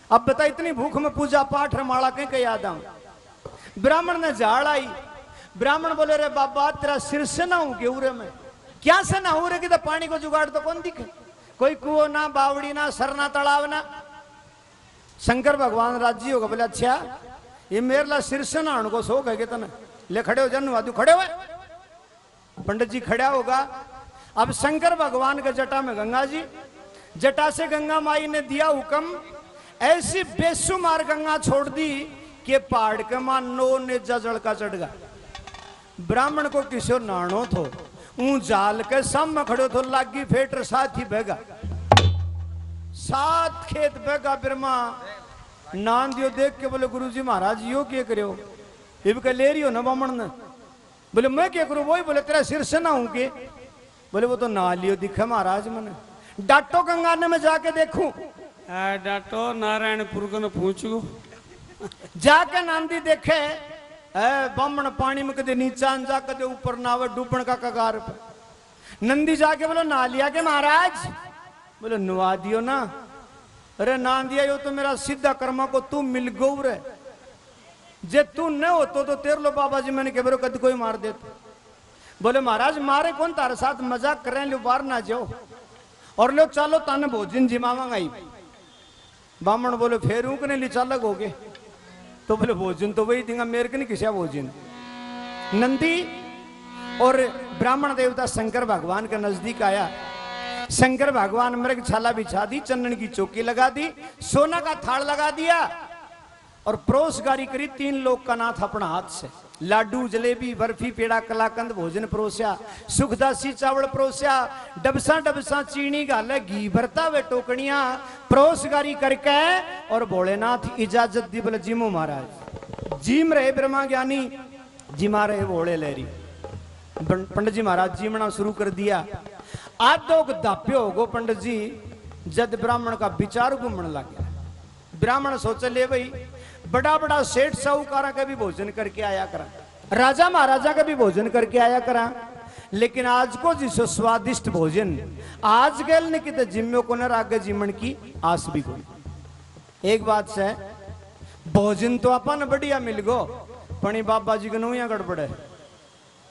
A: अब बता इतनी भूख में पूजा पाठ माला कहीं याद आऊं। ब्राह्मण ने झाड़ आई, ब्राह्मण बोले रे बाबा तेरा सिर से ना हूं गेउरे में, क्या से ना हो रे कि तो पानी को जुगाड़ तो कौन दिखे, कोई कुओं ना बावड़ी ना सरना तालाब ना। शंकर भगवान राजी होगा, बोले अच्छा ये मेरे ला सिर से ना को शौक है कि तने ले खड़े हो जन वादू खड़े हुए। पंडित जी खड़ा होगा। अब शंकर भगवान के जटा में गंगा जी, जटा से गंगा माई ने दिया हुक्म, ऐसी बेसुमार गंगा छोड़ दी कि पहाड़ के मान नो ने जजड़ का चढ़ गया। ब्राह्मण को किशोर नाणो थो, ऊं जाल के सामने खड़ो थो, लागी फेटर साथ ही बहगा, 7 खेत बहगा। बिरमा नान दियो देख के बोले गुरुजी महाराज यो क्या करो, इब ले रही हो ना ब्राह्मण ने। बोले मैं क्या करूं? वही बोले तेरा सिर से ना हूं के? बोले वो तो ना लियो दिखा महाराज मैंने, डाटो गंगा ने मैं जाके देखूं।
B: डाटो नारायणपुर को पूछू
A: जाके नांदी देखे ब्राह्मण पानी में कदे नीचा जा कदे ऊपर नावे डूबण का कगार पे। नंदी जाके बोलो ना लिया के महाराज? बोले नुआ दियो ना। अरे ना दिया यो तो मेरा सीधा कर्मा को तू मिल गो रे। जे तू न होतो तो तेर लो बाबा जी मैंने केबरो कद कोई मार देते। बोले महाराज मारे कौन, तारे साथ मजाक कर रहे हैं, लो बाहर ना जाओ और लो चलो ताने भोजन जिमावांगा ही। बामण बोले फेर ऊकने ली चालक हो गए। तो बोले भोजन तो वही देंगे, मेरे को नहीं किसा भोजन। नंदी और ब्राह्मण देवता शंकर भगवान के नजदीक आया। शंकर भगवान मृग छाला बिछा दी, चंदन की चौकी लगा दी, सोना का थाल लगा दिया और परोसगारी करी। 3 लोग का नाथ अपना हाथ से लाडू जलेबी बर्फी पेड़ा कलाकंद भोजन परोसिया, सुखदासी चावल परोसिया, डबसा डबसा चीनी गाले घी भरता वे टोकनिया परोसगारी करके और भोलेनाथ इजाजत दी। बोले जिमो महाराज, जिम रहे ब्रह्मा ज्ञानी, जिमा रहे भोले लहरी। पंडित जी महाराज जीमना शुरू कर दिया। आज तो दाप्यो होगो पंडित जी, जद ब्राह्मण का विचार घूमने लग गया। ब्राह्मण सोचे ले भाई बड़ा बड़ा सेठ साहूकारा का भी भोजन करके आया करा, राजा महाराजा का भी भोजन करके आया करा, लेकिन आज को जिसो स्वादिष्ट भोजन आज गल ने किते जिम्मे को न आगे जीवन की आस भी कोई। एक बात से भोजन तो अपन बढ़िया मिल गो, पणी बाबा जी के नोया गड़बड़ है,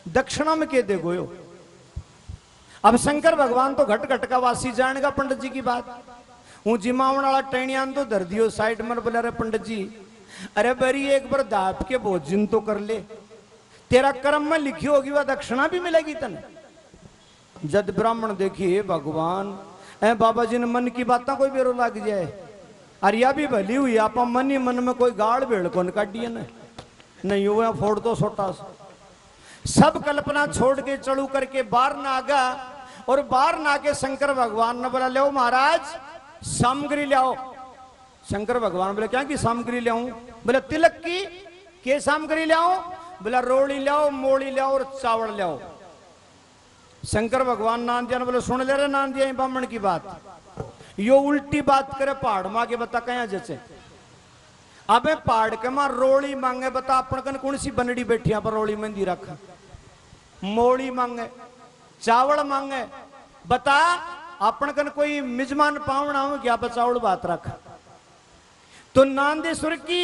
A: दक्षिणा में के दे गोयो। अब शंकर भगवान तो घट घट का वासी जानेगा पंडित जी की बात। हूं जिमावन वाला टैणियान तो धर दियो साइड में। बोला रे पंडित जी, अरे बरी एक बार दाप के भोजन तो कर ले, तेरा कर्म में लिखी होगी वह दक्षिणा भी मिलेगी तने। जद ब्राह्मण देखिए भगवान ए बाबा जी ने मन की बातें कोई बेरो लग जाए, अरे या भी भली हुई आप मन ही मन में कोई गाड़ भेड़ कौन काटिए न नहीं हुआ फोड़ तो सोटा सब कल्पना छोड़ के चढ़ू करके बाहर ना आगा। और बाहर ना के शंकर भगवान ने बोला ले महाराज सामग्री लाओ। शंकर भगवान बोले क्या की सामग्री लाऊं? बोले तिलक की के सामग्री लाओ? बोला रोड़ी लाओ, मोड़ी लाओ और चावल लाओ। शंकर भगवान नान दिया, बोले सुन ले रहे नान दिया ब्राह्मण की बात, यो उल्टी बात करे पहाड़ मां के बता कया जैसे। अबे पहाड़ के मां रोड़ी मांगे बता अपन कन कौन सी बनड़ी बैठिया पर रोड़ी मंदी रख, मोड़ी मांगे चावल मांगे बता अपन कन कोई मिजमान पावना हो क्या चावल बात रख। तो नांदेश्वर की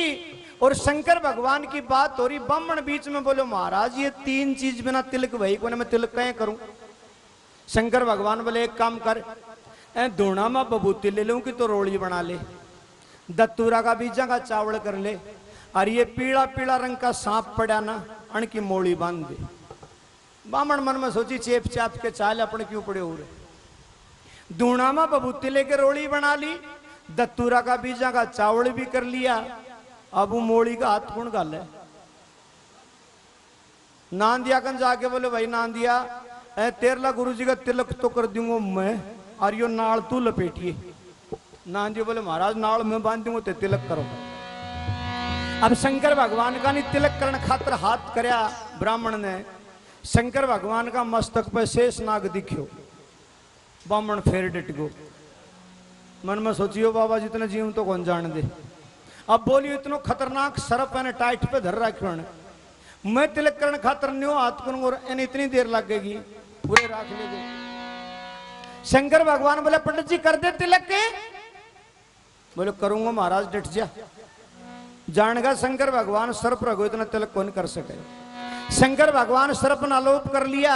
A: और शंकर भगवान की बात हो रही, ब्राह्मण बीच में बोलो महाराज ये 3 चीज बिना तिलक वही को मैं तिलक कहीं करूं। शंकर भगवान बोले एक काम कर, धोना में बबूती ले लूं कि तो रोड़ी बना ले, दत्तूरा का बीजा का चावल कर ले, और ये पीला पीला रंग का सांप पड़ा ना अण की मोड़ी बांध दे। ब्राह्मण मन में सोची चेप चाप के चाल अपने क्यों पड़े हो रहे। धूणा में बबूती लेके रोड़ी बना ली, दत्तूरा का बीजा का चावल भी कर लिया, अब वो मोड़ी का हाथ कौन गाल है। नांदिया कन जाके बोले भाई नांदिया तेरला गुरु जी का तिलक तो कर दूंगा मैं, और यो नाल तू लपेटिए। नांदिया बोले महाराज नाल मैं बांध दूंगा ते तिलक करो। अब शंकर भगवान का नहीं तिलक करने खातर हाथ करया ब्राह्मण ने, शंकर भगवान का मस्तक पे शेष नाग दिखियो। ब्राह्मण फेर डिट गो, मन में सोचियो बाबा जितने जीव तो कौन जान दे। अब बोलियो इतना खतरनाक सरप है टाइट पे धर रखियो, मैं तिलक करने खातर न्यो हाथ करूंगा और इतनी देर लगेगी पूरे राख ले दे। शंकर भगवान बोले पंडित जी कर दे तिलक के? बोले करूंगा महाराज डट जा। जानगा शंकर भगवान सर्प रखो इतना तिलक कौन कर सके। शंकर भगवान सर्प नालोप कर लिया।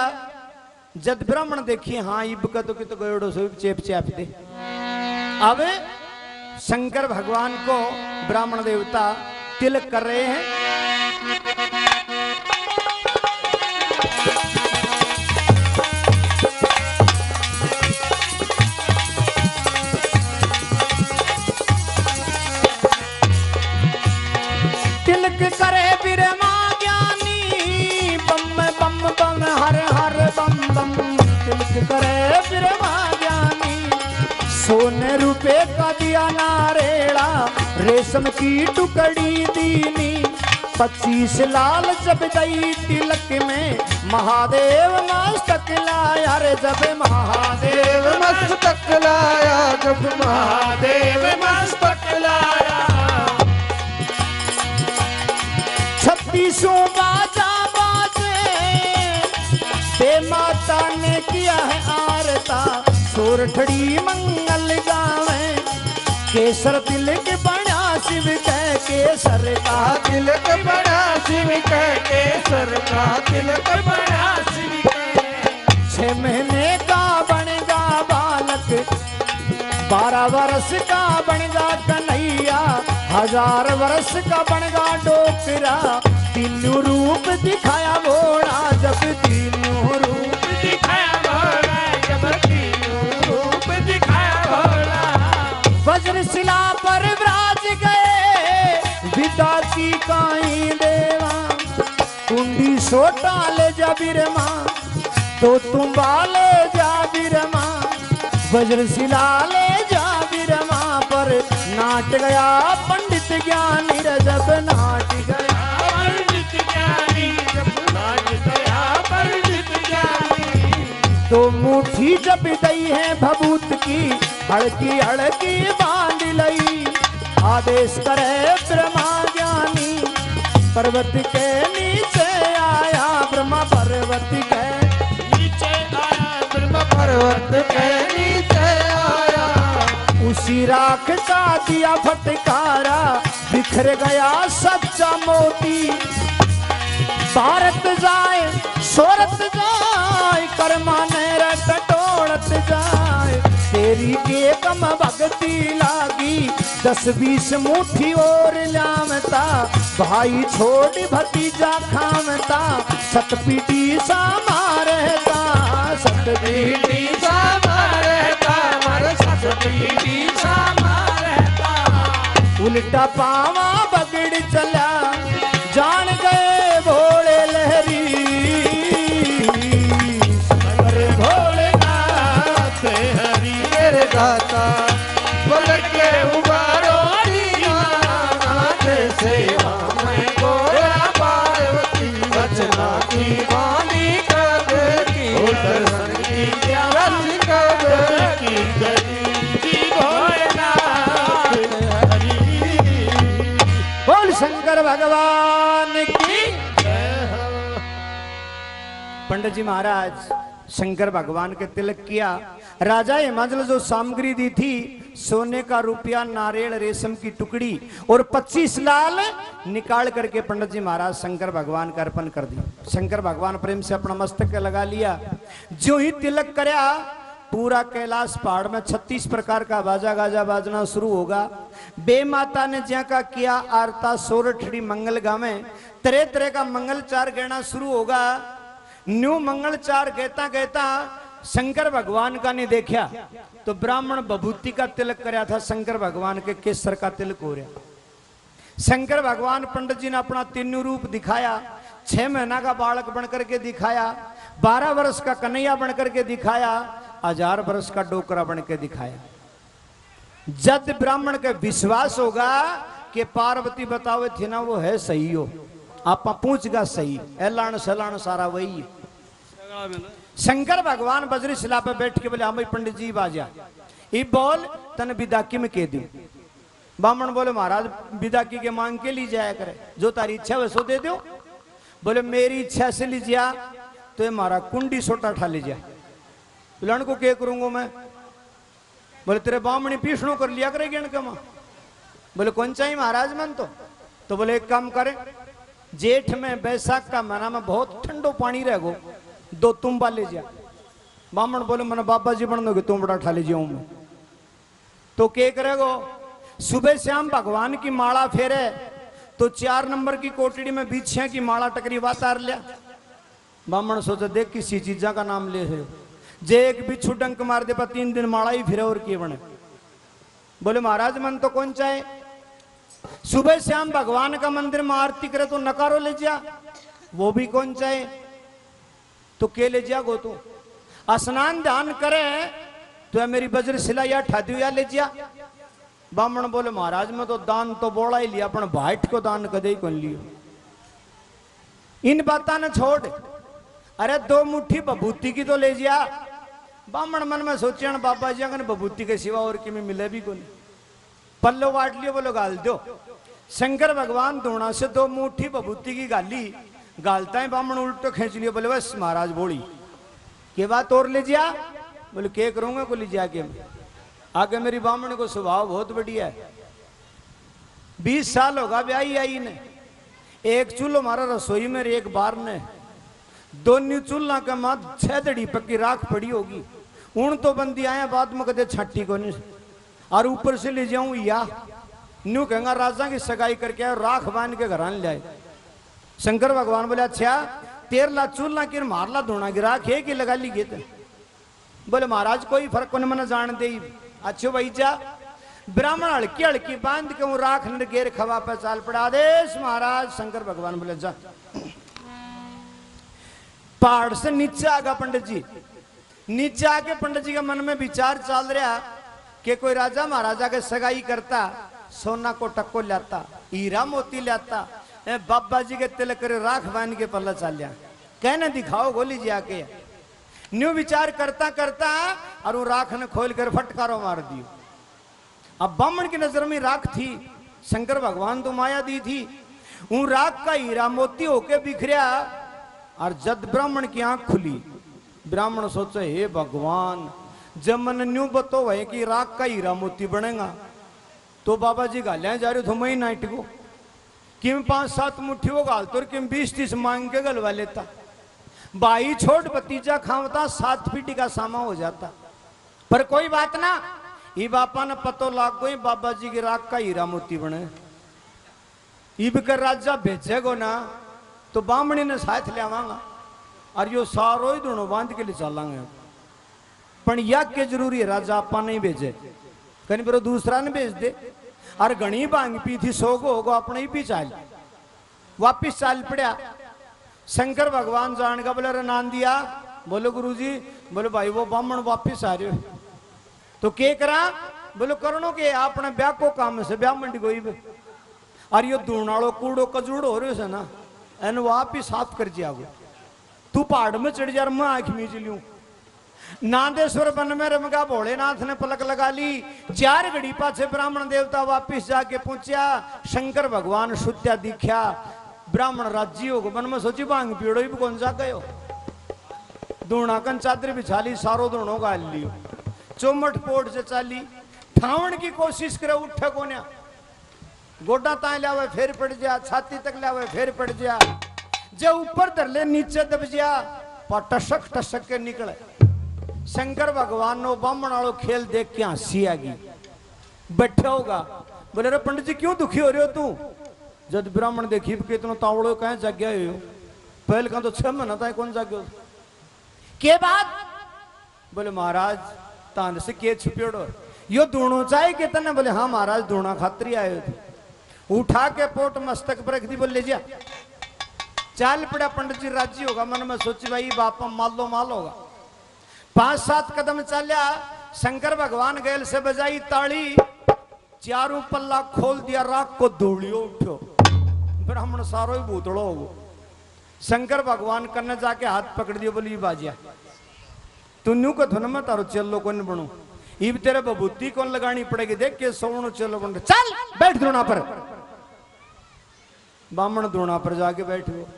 A: जद ब्राह्मण देखिए हाँ इब का तो कितो गयोड़ो सो चेप चाप दे। अब शंकर भगवान को ब्राह्मण देवता तिलक कर रहे हैं। तिलक करे बिरमा ज्ञानी, बम बम बम हर हर बम बम। तिलक करे बिरमा ज्ञानी, सोने रुपए का दिया नारेड़ा, रेशम की टुकड़ी दीनी। 25 लाल जब दई तिलक में, महादेव मस्तक लाया रे जब महादेव
C: मस्तक लाया, जब महादेव मस्तक लाया।
A: 36 बाजा बाजे, ते माता ने किया है आरता। सोरठड़ी मंगल गावे, केसर तिलक बना शिव कह केसर का
C: तिलक बड़ा शिव कह केसर का तिलक बड़ा शिव कह
A: 6 महीने का बनेगा बालक 12 वर्ष का बनेगा कन्हैया 1000 वर्ष का बनेगा डोकरा तीनों रूप दिखाया भोला जब तीनों रूप
C: दिखाया भोला जब तीनों रूप दिखाया भोला
A: वज्रशिला पर विराज गए विदा की काई देवा कुंडी सोटा ले जा बिरमा तो तुम बाले जा बिरमा वज्रशिला ले जा बिरमा पर नाट गया पंडित ज्ञानी जब नाट गया
C: पंडित ज्ञानी जब नाच गया पंडित ज्ञानी
A: तो मुट्ठी जब दई है भभूत की हड़की बांध लई आदेश करे ब्रह्मा ज्ञानी पर्वत के नीचे आया ब्रह्मा पर्वत के
C: नीचे आया ब्रह्म पर्वत के नीचे आया
A: उसी राख का दिया फटकारा बिखर गया सच्चा मोती भारत जाए सोरत जाए कर्माने रे टटोड़त जाए तेरी के कम भक्ति लागी 10-20 मुट्ठी और लामता भाई छोड़ भतीजा खामता सतपीटी सा मारता सतपीटी
C: सा मारता मर सतपीटी सा मारता
A: उल्टा पावा बगड़ चला जान गए भोले लहरी अरे भोलेनाथ हरी
C: मेरे दाता बोल के उबारो नाथ सेवा में गोरा पार्वती रचना की वाणी कब की दर्शन की प्यास कब की गरी भोलेनाथ हरी
A: बोल शंकर भगवान की पंडित जी महाराज शंकर भगवान के तिलक किया राजा हिमाचल जो सामग्री दी थी सोने का रुपया नारियल रेशम की टुकड़ी और 25 लाल निकाल करके पंडित जी महाराज शंकर भगवान का अर्पण कर दी शंकर भगवान प्रेम से अपना मस्तक लगा लिया जो ही तिलक करया पूरा कैलाश पहाड़ में 36 प्रकार का बाजा गाजा बाजना शुरू होगा बे माता ने ज्या का किया आरता सोरठड़ी मंगल गावे तरह तरह का मंगलचार कहना शुरू होगा न्यू मंगलचार कहता कहता शंकर भगवान का ने देखा तो ब्राह्मण बभूति का तिलक कराया था शंकर भगवान के केसर का तिलक हो रहा शंकर भगवान पंडित जी ने अपना तीनों रूप दिखाया 6 महीना का बालक बनकर के दिखाया 12 वर्ष का कन्हैया बनकर के दिखाया 1000 वर्ष का डोकरा बन के दिखाया जब ब्राह्मण का विश्वास होगा कि पार्वती बतावे थी ना वो है सही हो आप पूछगा सही एलान सलान सारा वही है
B: झगड़ा मिला
A: शंकर भगवान बजरी शिला पे बैठ के बोले हमें पंडित जी बाजा ये बोल तन विदाकी में कह दी ब्राह्मण बोले महाराज विदाकी के मांग के ली जाया करे जो तारी इच्छा वैसो दे दो बोले मेरी इच्छा से लीजिए तो ये मारा कुंडी सोटा ठा लीजिए लड़न को क्या करूंगा मैं बोले तेरे बामणी पीछणों कर लिया करेगी इनका मां बोले कौन चाहिए महाराज मन तो बोले एक काम करे जेठ में बैसाख का महीना में बहुत ठंडो पानी रह गो 2 तुम्बा ले जा बामण बोले मैंने बाबा जी बन दोगे तुम बड़ा ठा लीजिए मैं तो क्या करेगो सुबह शाम भगवान की माला फेरे तो 4 नंबर की कोटड़ी में बिछिया की माला टकरी वातार लिया बामण सोचा देख किसी चीजा का नाम ले है जे एक बिच्छू डंक मार दे पर 3 दिन माला ही फिरे और किए बने बोले महाराज मन तो कौन चाहे सुबह शाम भगवान का मंदिर में आरती करे तो नकारो ले जा वो भी कौन चाहे तो के ले जा गो तू स्नान ध्यान करे तो मेरी वज्र शिला या ठादी या ले जा ब्राह्मण बोले महाराज में तो दान तो बोला ही लिया अपन भाट को दान कदे ही कौन लियो इन बातों ने छोड़ अरे 2 मुट्ठी बभूति की तो ले जा ब्राह्मण मन में सोचे बाबा जी अगर बभूति के सिवा और कि मिले भी कौन पल्लो वाट लियो बोलो गाल दो शंकर भगवान दोना से 2 मुट्ठी बभूति की गाली गालता है ब्राह्मण उल्टो खींच लियो बोले बस महाराज बोली के बात और ले जा बोले क्या करूंगा को ले जा के आगे मेरी ब्राह्मण को स्वभाव बहुत बढ़िया है 20 साल होगा ब्याही आई ने। एक चूल्हो हमारा रसोई में एक बार ने, दोनों चूल्हा के मां 6 दड़ी पक्की राख पड़ी होगी। उन तो बंदी आया बाद में कदे छाटी को नहीं, और ऊपर से ले जाऊं या न्यू कहेंगा राजा की सगाई करके आए, राख बांध के घर ले आए। शंकर भगवान बोले अच्छा 13 चूल्हा की मारला धोना की राख है कि लगा ली गए। बोले महाराज कोई फर्क को नहीं मना जान दे। अच्छो भाई जा ब्राह्मण हल्की हल्की बांध के वो राख घेर खवा पे चाल पड़ा। आदेश महाराज। शंकर भगवान बोले जा। पहाड़ से नीचे आगा पंडित जी। नीचे आके पंडित जी के मन में विचार चल रहा कि कोई राजा महाराजा के सगाई करता, सोना को टक्को लाता, हीरा मोती लाता, बाबा जी के तिलक करे राख बांध के पल्ला चल जा, कहने दिखाओ गोली जी आके। न्यू विचार करता करता और वो राख ने खोल कर फटकारो मार दियो। अब ब्राह्मण की नजर में राख थी, शंकर भगवान तो माया दी थी। उन राख का हीरा मोती होके बिखरिया और जद ब्राह्मण की आंख खुली, ब्राह्मण सोचे हे भगवान जब मन न्यू बतो है कि राख का हीरा मोती बनेगा तो बाबा जी गालियां जा रहे थे मई नाइट को किम 5-7 मुट्ठी वो गाल तो किम 20-30 मांग के गलवा लेता। भाई छोट भतीजा खावता 7 पीटी का सामा हो जाता। पर कोई बात ना, ये बापा ने पतो लाग गई बाबा जी की राख का हीरा मोती बने। इब कर राजा भेजेगो ना तो बामणी ने साथ ले आवांगा और यो सारो ही दोनों बांध के लिए चलांगे। पण याद के जरूरी है राजा आपा नहीं भेजे, कहीं पर दूसरा ने भेज दे। और घनी भांग पी थी 100 को होगा अपने ही पी चाल वापिस चाल पड़ा। शंकर भगवान जान का बोले नान दिया। बोलो गुरुजी। बोलो भाई वो ब्राह्मण वापिस आ रहे हो तो के करा। बोलो करणो के अपने ब्याह को काम से ब्याह मंडी कोई और यो दूनाड़ो कूड़ो कजूड़ो हो रहे ना एन वापिस साफ कर जिया। तू पहाड़ में चढ़ जा मैं आंख मीच लू। नादेश्वर वन में रमगा भोलेनाथ ने पलक लगा ली। 4 घड़ी पाछे ब्राह्मण देवता वापिस जाके पहुंचा। शंकर भगवान शुद्धा दिख्या। ब्राह्मण राज्य हो मन में सोची भांग पीड़ो ही कौन जा गयो। दूना कन चादर बिछाली सारो दोनों गाल लियो। चौमट पोट से चाली ठावन की कोशिश करे उठे कोन्या। गोडा ताए लावे फिर पड़ जा, छाती तक लावे फिर पड़ जा, जो ऊपर धर ले नीचे दब जा पर टसक टसक के निकले। शंकर भगवान नो ब्राह्मण वालों खेल देख के हंसी आ गई। बैठे होगा बोले रे पंडित जी क्यों दुखी हो रहे हो तू। जब ब्राह्मण देखी कितना तावड़ो कहे जाग्या हो पहले का तो 6 महीना था कौन जाग्यो के बाद। बोले महाराज तान से के छुपियोड़ो यो दूणो चाहे कितने। बोले हाँ महाराज दूणा खातरी आए थे। उठा के पोट मस्तक पर रख दी। बोले जा चाल पड़ा। पंडित जी राजी होगा मन में सोची भाई बापा माल माल होगा। 5-7 कदम चलिया। शंकर भगवान गैल से बजाई ताली, चारों पल्ला खोल दिया, राख को दौड़ियो उठो। ब्राह्मण सारो ही भूतड़ो हो। शंकर भगवान करने जाके हाथ पकड़ दियो। बोली बाजिया तू न्यू को धुन में तारो चलो कौन बनू। इब तेरे बबूती कौन लगानी पड़ेगी देख के सोनो चलो बन। चल बैठ द्रोणा पर। ब्राह्मण द्रोणा पर जाके बैठो।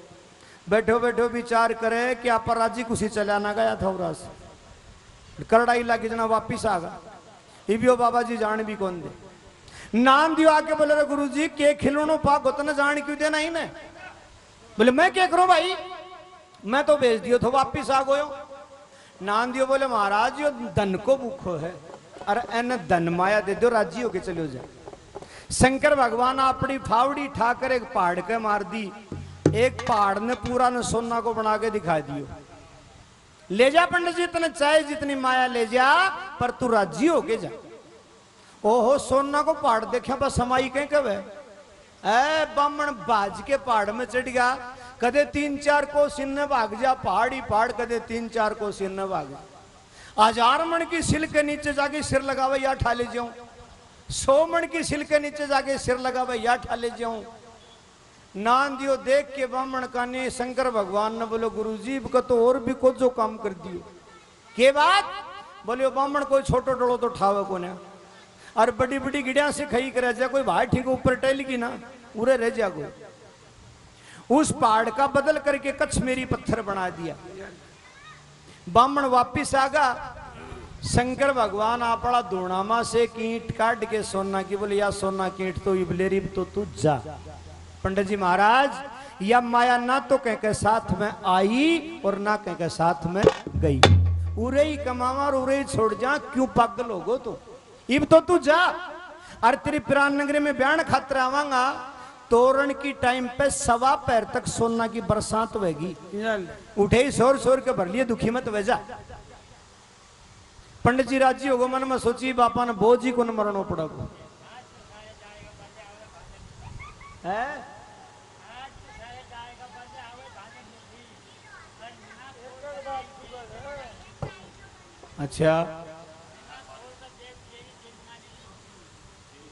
A: बैठो बैठो विचार करे कि आप राजी कुछ चलाना गया था उरास करड़ाई लागे जना वापिस आ गया। इबियो बाबा जी जान भी कौन दे। नाम दियो आके बोले रे गुरु जी के खिलौनों पा गोतना जान क्यों देना ही ने। बोले मैं क्या करूं भाई मैं तो भेज दियो तो वापिस आ गयो। नाम दियो बोले महाराज यो धन को भूखो है अरे एन धन माया दे दो राजी होके चलो जा। शंकर भगवान अपनी फावड़ी ठाकर एक पहाड़ के मार दी। एक पहाड़ ने पूरा ने सोना को बना के दिखा दियो। ले जा पंडित जी इतने चाहे जितनी माया ले जा पर तू राजी होके जा। ओहो सोना को पहाड़ देखा बस समाई कहीं कब है। ब्राह्मण बाज के पहाड़ में चढ़ गया। कदे 3-4 को सिन्ने भाग जा पहाड़ी पहाड़ कदे 3-4 को सिन्ने भाग। 1000 मन की सिल के नीचे जाके सिर लगावे या ठा ले जाऊं। 100 मन की सिल के नीचे जाके सिर लगावे या ठा ले जाऊं। नान दियो देख के ब्राह्मण का ने शंकर भगवान ने बोलो गुरु जी को तो और भी कुछ जो काम कर दियो के बाद। बोले ब्राह्मण कोई छोटो डोलो तो ठावे को ना और बड़ी बड़ी गिड़िया से खई कर जा कोई भाई ठीक ऊपर टहल की ना उरे रह जा। कोई उस पहाड़ का बदल करके कच्छ मेरी पत्थर बना दिया। ब्राह्मण वापिस आ गया। शंकर भगवान आपड़ा धूणामा से कीट काट के सोना की बोले या सोना कीट तो इबलेरी तो तू जा। पंडित जी महाराज या माया ना तो कह के साथ में आई और ना कह के साथ में गई, उरे ही कमावा और उरे ही छोड़ जा, क्यों पागल होगो तो इब तो तू जा। और तेरी प्राण नगरी में बयान खातर आवांगा, तोरण की टाइम पे 1.25 पैर तक सोना की बरसात होगी, उठे ही शोर शोर के भर लिए दुखी मत वजह। पंडित जी राजी होगो मन में सोची बापा ने बोझ ही को न मरणो पड़ा है। अच्छा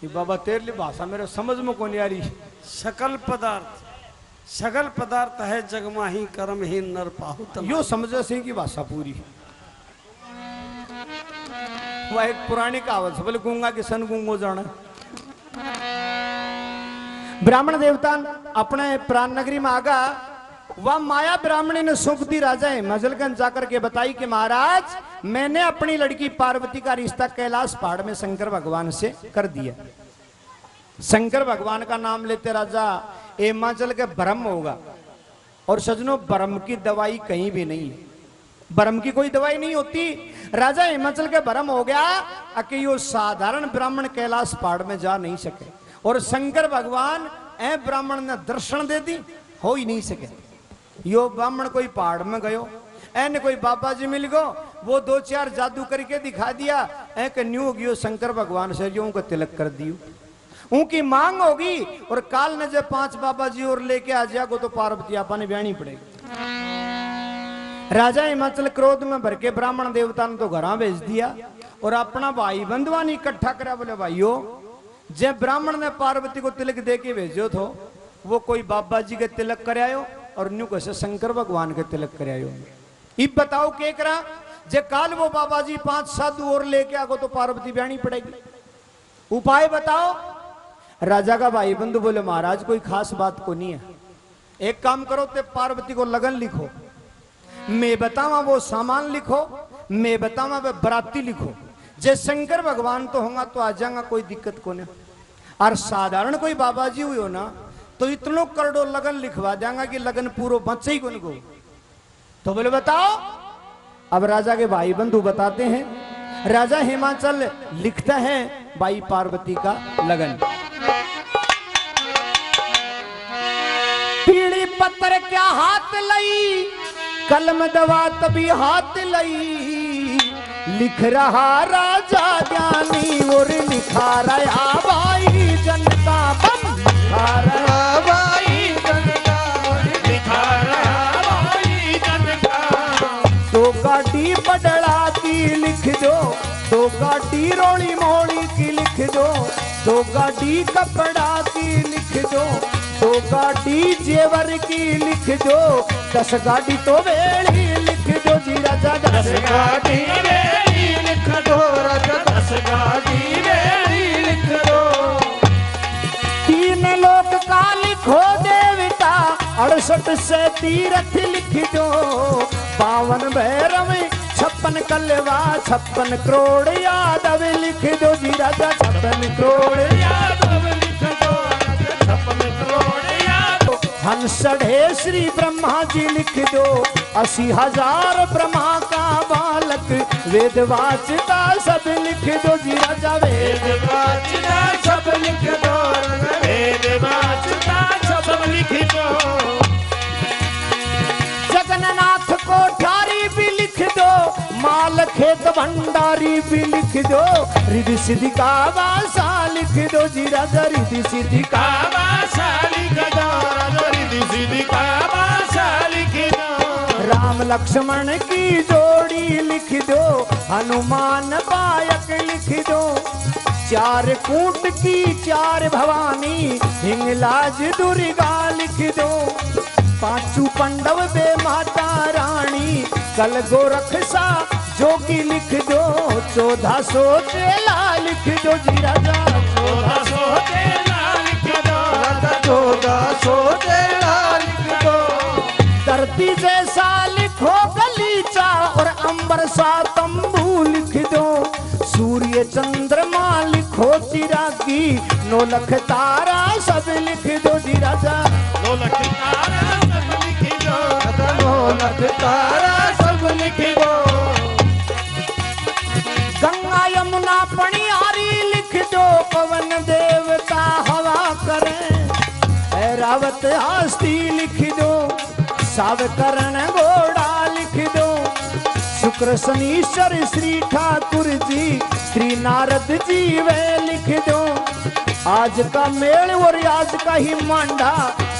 A: ये बाबा तेरे लिए भाषा मेरे समझ में कौन आ रही।
B: सकल पदार्थ है जगमा ही कर्म ही नर पाहु
A: यो समझे सिंह की भाषा पूरी। वह एक पुरानी कहावत बोले गूंगा के सन गूंगो जाना। ब्राह्मण देवता अपने प्राण नगरी में आगा, वह माया ब्राह्मणी ने सुख दी राजा हिमाचलगंज जाकर के बताई कि महाराज मैंने अपनी लड़की पार्वती का रिश्ता कैलाश पहाड़ में शंकर भगवान से कर दिया। शंकर भगवान का नाम लेते राजा हिमाचल के भ्रम होगा। और सजनों भ्रम की दवाई कहीं भी नहीं है, भ्रम की कोई दवाई नहीं होती। राजा हिमाचल के भ्रम हो गया कि यो साधारण ब्राह्मण कैलाश पहाड़ में जा नहीं सके, और शंकर भगवान ए ब्राह्मण ने दर्शन दे दी, हो ही नहीं सके। यो ब्राह्मण कोई पहाड़ में गयो, एने कोई बाबा जी मिल गो, वो 2-4 जादू करके दिखा दिया, ए के न्यू गयो शंकर भगवान से जो उनको तिलक कर दियो, उनकी मांग होगी। और काल ने जब 5 बाबा जी और लेके आ जाएगो तो पार्वती आपा ने ब्यानी पड़ेगी। राजा हिमाचल क्रोध में भर के ब्राह्मण देवता ने तो घर भेज दिया और अपना भाई बंधुआन इकट्ठा करा। बोले भाइयों जब ब्राह्मण ने पार्वती को तिलक दे के भेजो तो वो कोई बाबा जी के तिलक करायो और न्यू कैसे शंकर भगवान के तिलक करायो। इब बताओ के करा जे काल वो बाबा जी 5 साधु और लेके आगो तो पार्वती ब्यानी पड़ेगी, उपाय बताओ। राजा का भाई बंधु बोले महाराज कोई खास बात को नहीं है, एक काम करो ते पार्वती को लगन लिखो, मैं बतावा वो सामान लिखो, मैं बतावा वो बराती लिखो, जे शंकर भगवान तो होगा तो आ जाएगा, कोई दिक्कत को नहीं। और साधारण कोई बाबा जी हुई हो ना तो इतनो करोड़ों लगन लिखवा देंगा कि लगन पूरा बचे ही कौन को। तो बोले बताओ। अब राजा के भाई बंधु बताते हैं, राजा हिमाचल लिखता है भाई पार्वती का लगन। पीड़ी पत्थर क्या हाथ लई, कलम दवा तभी हाथ लई, लिख रहा राजा ज्ञानी और लिखा रहा भाई जनता बम, लिखा रहा भाई जनता, लिखा रहा भाई जनता। दो गाड़ी बदलाती लिख दो, दो गाड़ी रोली मोड़ी की लिख दो, दो गाड़ी कपड़ा की लिख दो, दो गाड़ी जेवर की लिख दो, 10 गाड़ी तो वेली लिख दो जी राजा, 10 गाड़ी वेली लिख दो राजा, 10 गाड़ी वेली लिख दो। 3 लोक का लिखो देवता, 68 से तीर्थ लिख दो, 52 भैरव 56 कलवा, 56 करोड़ यादव लिख दो जी राजा, 56 करोड़ यादव लिख दो, 56 करोड़ यादव। हंसढ़े श्री ब्रह्मा जी लिख दो, 80,000 ब्रह्मा का बालक, वेद वाचता सब लिख दो जी राजा, वेद वाचता सब लिख दो, वेद वाचता सब लिख दो। जगन्नाथ कोठारी भी लिख दो, माल खेत भंडारी भी लिख दो, रिद्धि सिद्धि का वासा लिख दो जी राजा, रिद्धि सिद्धि का वासा लिख दो राजा, रिद्धि सिद्धि का वासा लिख दो। राम लक्ष्मण की जोड़ी लिख दो, हनुमान बायक लिख दो, 4 कूट की 4 भवानी, हिंगलाज दुर्गा लिख दो, 5 पांडव बे माता रानी, कल गोरखसा जोगी लिख दो, 1400 चेला लिख दो जी राजा, 1400 चेला लिख दो राजा, 1400 चेला लिख दो। धरती जैसा लिखो गलीचा और अंबर सा तंबू लिख दो, चंद्रमा लिखो चिरागी, नौलख तारा सब लिख दो जी राजा।
D: नौलख तारा सब लिख दो,
C: नौलख तारा सब लिख दो।
A: गंगा यमुना पनियारी लिख दो, पवन देवता हवा करे। ऐरावत हस्ती लिख दो, सावकरण घोड़ा लिख दो। शुक्र शनीश्वर श्री ठाकुर जी, श्री नारद जी वे लिख दो। आज का मेल और आज का ही मांडा,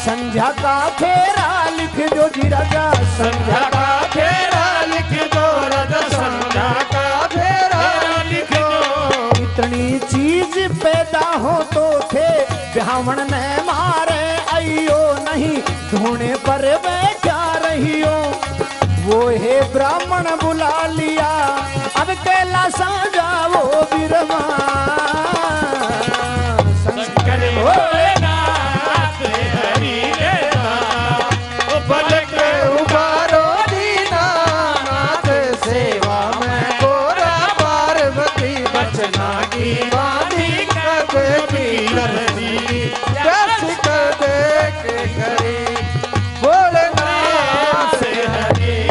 A: संध्या का फेरा लिख दो जी राजा। संध्या का
C: फेरा लिख दो राजा, संध्या का फेरा लिख दो।
A: इतनी चीज पैदा हो तो थे, ब्राह्मण ने मारे आइयो नहीं, ढूंढे पर बैठा रहियो। वो हे ब्राह्मण बुला लिया, अब कैलासा जाओ बिरवा।
D: शंकर भोलेनाथ हरि नाथ,
C: बल के उबारो दीनानाथ, सेवा में गोरा पार्वती, बचना की बानी कद की करनी, प्यास कद के करी भोलेनाथ हरि।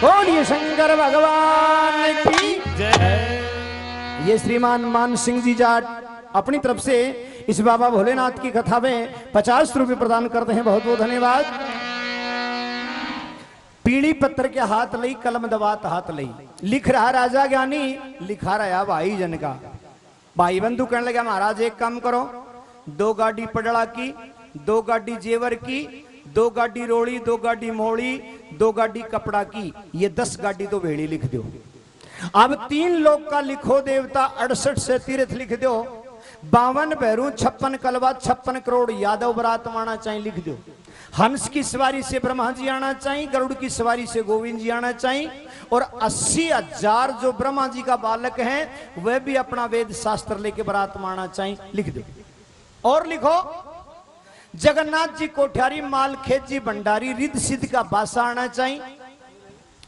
A: बोलिए शंकर भगवान की
D: जय।
A: ये श्रीमान मान सिंह जी जाट अपनी तरफ से इस बाबा भोलेनाथ की कथा में 50 रुपए प्रदान करते हैं। बहुत बहुत धन्यवाद। पीढ़ी पत्र के हाथ लई, कलम दबात हाथ लई। लिख रहा राजा ज्ञानी, लिखा रहा भाई जन का। भाई बंधु कहने लगा महाराज एक काम करो, 2 गाड़ी पडड़ा की, 2 गाड़ी जेवर की, 2 गाड़ी रोड़ी, 2 गाड़ी मोड़ी, 2 गाड़ी कपड़ा की, ये 10 गाड़ी तो भेड़ी लिख दो। अब 3 लोग का लिखो देवता, 68 से तीर्थ लिख दो। 52 भैरू, 56 कलवा, 56 करोड़ यादव बरात आना चाहिए लिख दो। हंस की सवारी से ब्रह्मा जी आना चाहिए, गरुड़ की सवारी से गोविंद जी आना चाहिए, और 80,000 जो ब्रह्मा जी का बालक है वह भी अपना वेद शास्त्र लेके बरात आना चाहिए लिख दो। और लिखो जगन्नाथ जी कोठारी, मालखेत जी भंडारी, रिद्ध सिद्ध का बासा आना चाहिए।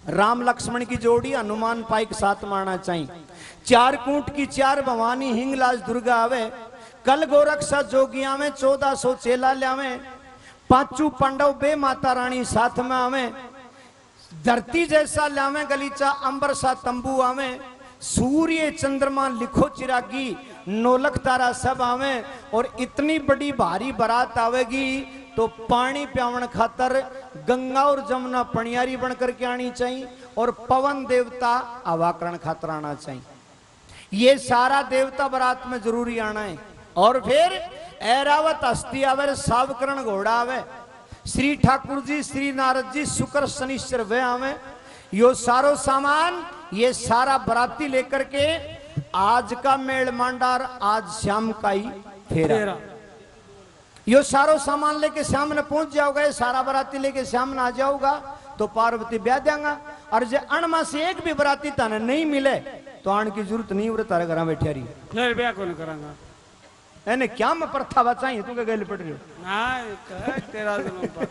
A: राम लक्ष्मण की जोड़ी, हनुमान पाइक साथ मारना चाहिए। 4 कूट की 4 भवानी, हिंगलाज दुर्गा आवे। कल गोरक्षा जोगिया में 1400 चेला लावे। 5 पांडव बे माता रानी साथ में आवे। धरती जैसा लावे गलीचा, अंबर सा तंबू आवे। सूर्य चंद्रमा लिखो चिरागी, नौलख तारा सब आवे। और इतनी बड़ी भारी बारात आवेगी तो पानी प्यावन खातर गंगा और जमुना पनियारी बन करके आनी चाहिए, और पवन देवता अवाकरण खातर आना चाहिए। ये सारा देवता बारात में जरूरी आना है। और फिर ऐरावत हस्ती आवे, सावकरण घोड़ा आवे। श्री ठाकुर जी, श्री नारद जी, शुक्र शनिश्चर वे आवे। यो सारो सामान, ये सारा बराती लेकर के आज का मेल मांडार, आज शाम का ही फेरा। यो सारो सामान लेके शाम ने पहुंच जाओगे, सारा बराती लेके शाम ना आ जाओगा तो पार्वती ब्याह देंगा। और जे अणमा से एक भी बराती ताने नहीं मिले तो आने की जरूरत नहीं, उरे तारे घर बैठे रही
B: फिर ब्याह कौन करांगा?
A: एने क्या मैं प्रथा बचाई, तू क्या गले पड़ रही हो?
B: ना तेरा जन्म पर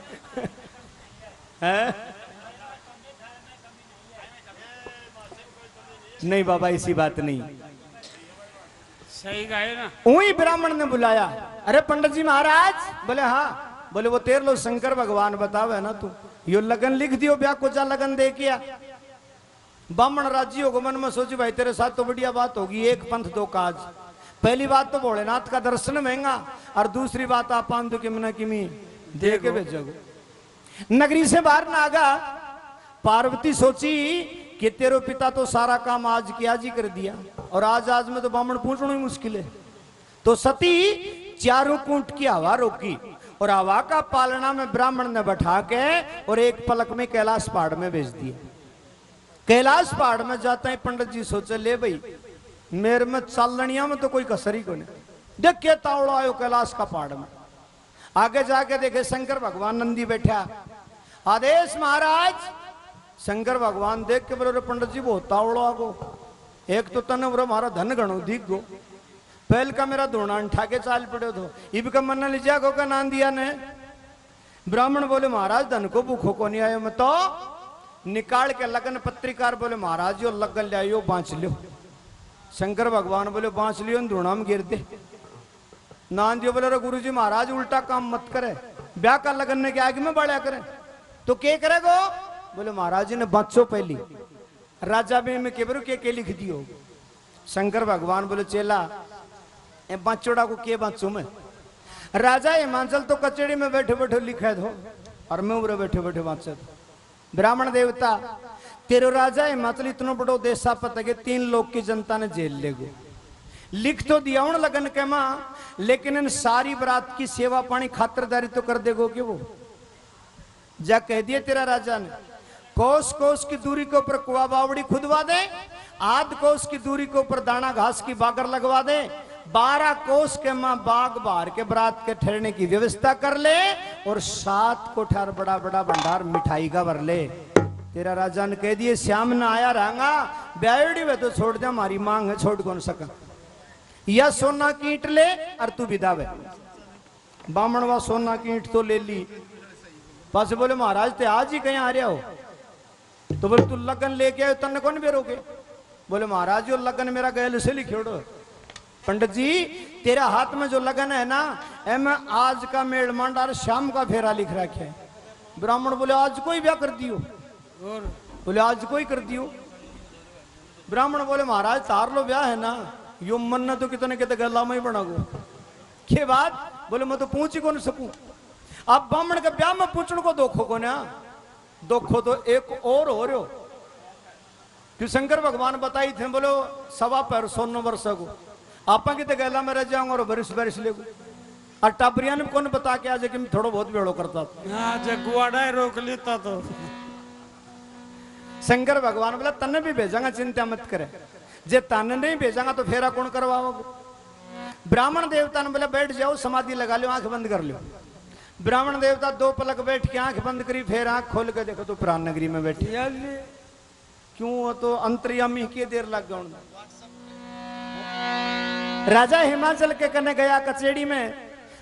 A: है? नहीं बाबा ऐसी बात नहीं।
B: सही गाए ना।
A: वही ब्राह्मण ने बुलाया, अरे पंडित जी महाराज। बोले हाँ। बोले वो तेरे लो शंकर भगवान बतावे ना, तू यो लगन लिख दियो, ब्याह को जा लगन दे किया। ब्राह्मण राजी होगा, मन में सोची भाई तेरे साथ तो बढ़िया बात होगी, एक पंथ 2 काज। पहली बात तो भोलेनाथ का दर्शन महंगा, और दूसरी बात आप पान तो किमना किमी दे के भेजोगे। नगरी से बाहर ना आगा। पार्वती सोची कि तेरे पिता तो सारा काम आज की आज ही कर दिया, और आज में तो ब्राह्मण पूछना ही मुश्किल है। तो सती 4 कूट की हवा रोकी, और हवा का पालना में ब्राह्मण ने बैठा के और एक पलक में कैलाश पहाड़ में भेज दिया। कैलाश पहाड़ में जाता है पंडित जी सोचे, ले भाई मेरे में चालनिया में तो कोई कसर ही को नहीं। देख के तावड़ा आयो कैलाश का पहाड़ में। आगे जाके देखे शंकर भगवान नंदी बैठा। आदेश महाराज। शंकर भगवान देख के बोले, पंडित जी बहुत तावड़ो आगो, एक तो तने बोलो हमारा धन गणो दिख गो, पहल का मेरा धोना उठा के चाल पड़े तो इब का मन ले जागो का नान दिया ने। ब्राह्मण बोले महाराज धन को भूखो को नहीं आयो, मैं तो निकाल के लगन पत्रिकार बोले महाराज यो लगन ले आयो बांच लो। शंकर भगवान बोले बांस लियो धूणा में गिर दे। नान दियो बोले गुरु जी महाराज उल्टा काम मत करे, ब्याह का लगन के आगे में बढ़िया करे तो क्या करेगो? बोले महाराज जी ने बच्चों पहली राजा में केबरू के लिख दियो। शंकर भगवान बोले चेला ए बच्चोड़ा को के बच्चों में? राजा हिमाचल तो कचेड़ी में बैठे बैठे लिखे दो और मैं उरे बैठे बैठे बाँचे दो। ब्राह्मण देवता तेरे राजा हिमाचल इतना बड़ो देशा पता के 3 लोग की जनता ने जेल ले गए। लिख तो दिया उन लगन के मां, लेकिन इन सारी बरात की सेवा पानी खातिरदारी तो कर देगो कि वो जा कह दिया तेरा राजा ने कोस कोस की दूरी के ऊपर कुआ बावड़ी खुदवा दे, आध कोस की दूरी के ऊपर दाना घास की बागर लगवा दे, 12 कोस के मां बाग बाहर के बरात के ठहरने की व्यवस्था कर ले और 7 कोठार बड़ा बड़ा भंडार मिठाई का भर ले। तेरा राजा ने कह दिए श्याम ना आया रहूंगा ब्याहड़ी वे तो छोड़ दे, हमारी मांग है छोड़ कौन सका, या सोना की ईंट ले और तू विदा वे। बामणवा सोना की ईंट तो ले ली। पास बोले महाराज ते आज ही कहीं आ रहे हो? तो बोले तू लगन लेके आयो तन्ने कौन बेरोगे? बोले महाराज जो लगन मेरा गैल से लिखोड़ो। पंडित जी तेरा हाथ में जो लगन है ना मैं आज का मेड़ मांडार शाम का फेरा लिख रखे है। ब्राह्मण बोले आज कोई ब्याह कर दियो?
B: और
A: बोले आज कोई कर दियो। ब्राह्मण बोले महाराज तार लो ब्याह है ना, यो मन न तो कितने कितने गला में ही बना गो के बाद। बोले मैं तो पूछ ही कौन सकूं। अब ब्राह्मण के ब्याह में पूछने को दोखो को ना, दोखो तो एक और हो रहे हो कि शंकर भगवान बताई थे बोलो 1.25 पैर सोना वर्ष को आपा की गैला में रह जाऊंगा और बरिश बरिश ले और टाबरिया ने कौन बता के आज कि मैं थोड़ा बहुत बेड़ो करता था।
B: हाँ जगुआड़ा रोक लेता तो
A: शंकर भगवान बोला तन्ने भी भेजांगा चिंता मत करे, जे तन्ने नहीं भेजांगा तो फेरा कौन करवाओगे? ब्राह्मण देवता ने बोला बैठ जाओ समाधि लगा लो आंख बंद कर लो। ब्राह्मण देवता 2 पलक बैठ के आंख बंद करी, फिर आंख खोल के देखो तो प्राण नगरी में बैठी। क्यों तो अंतर्यामी की देर लग गया। राजा हिमाचल के कने गया कचेड़ी में।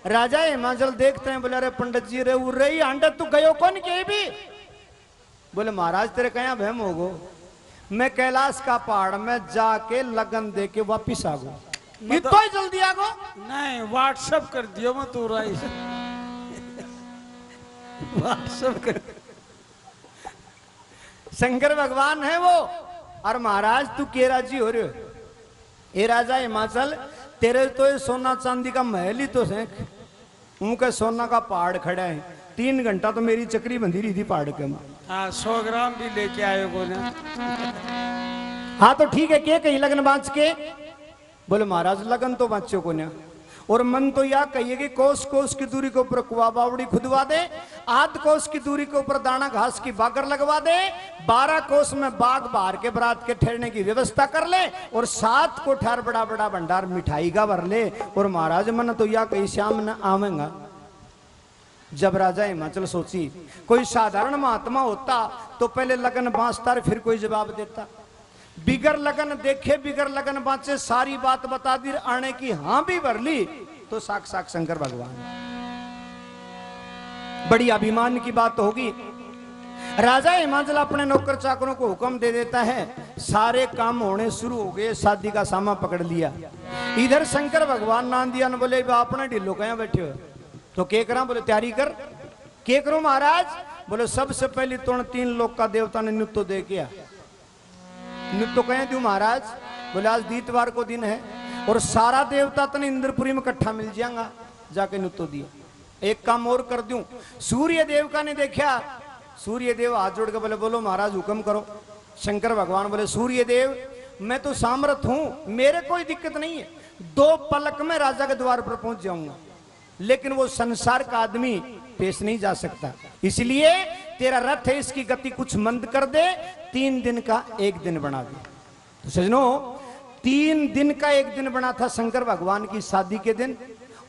A: राजा हिमाचल देखते हैं बोले अरे पंडित जी रे उर्रे ही अंडा तू गयो कौन के भी? बोले महाराज तेरे कया बहम होगो, मैं कैलाश का पहाड़ में जाके लगन दे के वापिस आ गो। इतना ही जल्दी आ गो?
B: नहीं व्हाट्सएप कर दियो मैं तू राई व्हाट्सएप कर।
A: शंकर भगवान है वो और महाराज तू के राजी हो रहे हो? ये राजा हिमाचल तेरे तो ये सोना चांदी का महल ही तो है, उनका सोना का पहाड़ खड़ा है। 3 घंटा तो मेरी चक्री बंधी रही थी पहाड़ के मां।
B: हाँ 100 ग्राम भी लेके आए को ना।
A: हाँ तो ठीक है के कहीं लगन बांच के? बोले महाराज लगन तो बांचो को ना, और मन तो यह कहिए कि कोस कोस की दूरी के ऊपर कुआ बावड़ी खुदवा दे, आध कोस की दूरी के ऊपर दाना घास की बागर लगवा दे, 12 कोस में बाग बाहर के बरात के ठहरने की व्यवस्था कर ले और 7 कोठार बड़ा बड़ा भंडार मिठाई का भर ले। और महाराज मन तो यह कहीं श्याम न आवेगा। जब राजा हिमाचल सोची कोई साधारण महात्मा होता तो पहले लगन बांचता फिर कोई जवाब देता। बिगर लगन देखे बिगर लगन बांचे सारी बात बता दी आने की हाँ भी भर ली तो साक्षात शंकर भगवान। बड़ी अभिमान की बात होगी। राजा हिमाचल अपने नौकर चाकरों को हुक्म दे देता है, सारे काम होने शुरू हो गए, शादी का सामा पकड़ लिया। इधर शंकर भगवान नांदिया ने बोले अपने ढिल्लो कहाँ बैठे हो? तो के करा? बोले तैयारी कर। के करो महाराज? बोले सबसे पहले तो 3 लोग का देवता ने नृत्य दे किया। नृत्य कहें दू महाराज? बोले आज दीतवार को दिन है और सारा देवता तने इंद्रपुरी में इकट्ठा मिल जाएगा, जाके नृत्य दिया। एक काम और कर दूं, सूर्य देव का नहीं देखा? सूर्य देव हाथ जोड़ के बोले बोलो महाराज हुक्म करो। शंकर भगवान बोले सूर्य देव मैं तो सामर्थ हूं, मेरे कोई दिक्कत नहीं है, 2 पलक में राजा के द्वार पर पहुंच जाऊंगा, लेकिन वो संसार का आदमी पेश नहीं जा सकता, इसलिए तेरा रथ है इसकी गति कुछ मंद कर दे, 3 दिन का 1 दिन बना दे। तो सजनो 3 दिन का 1 दिन बना था शंकर भगवान की शादी के दिन,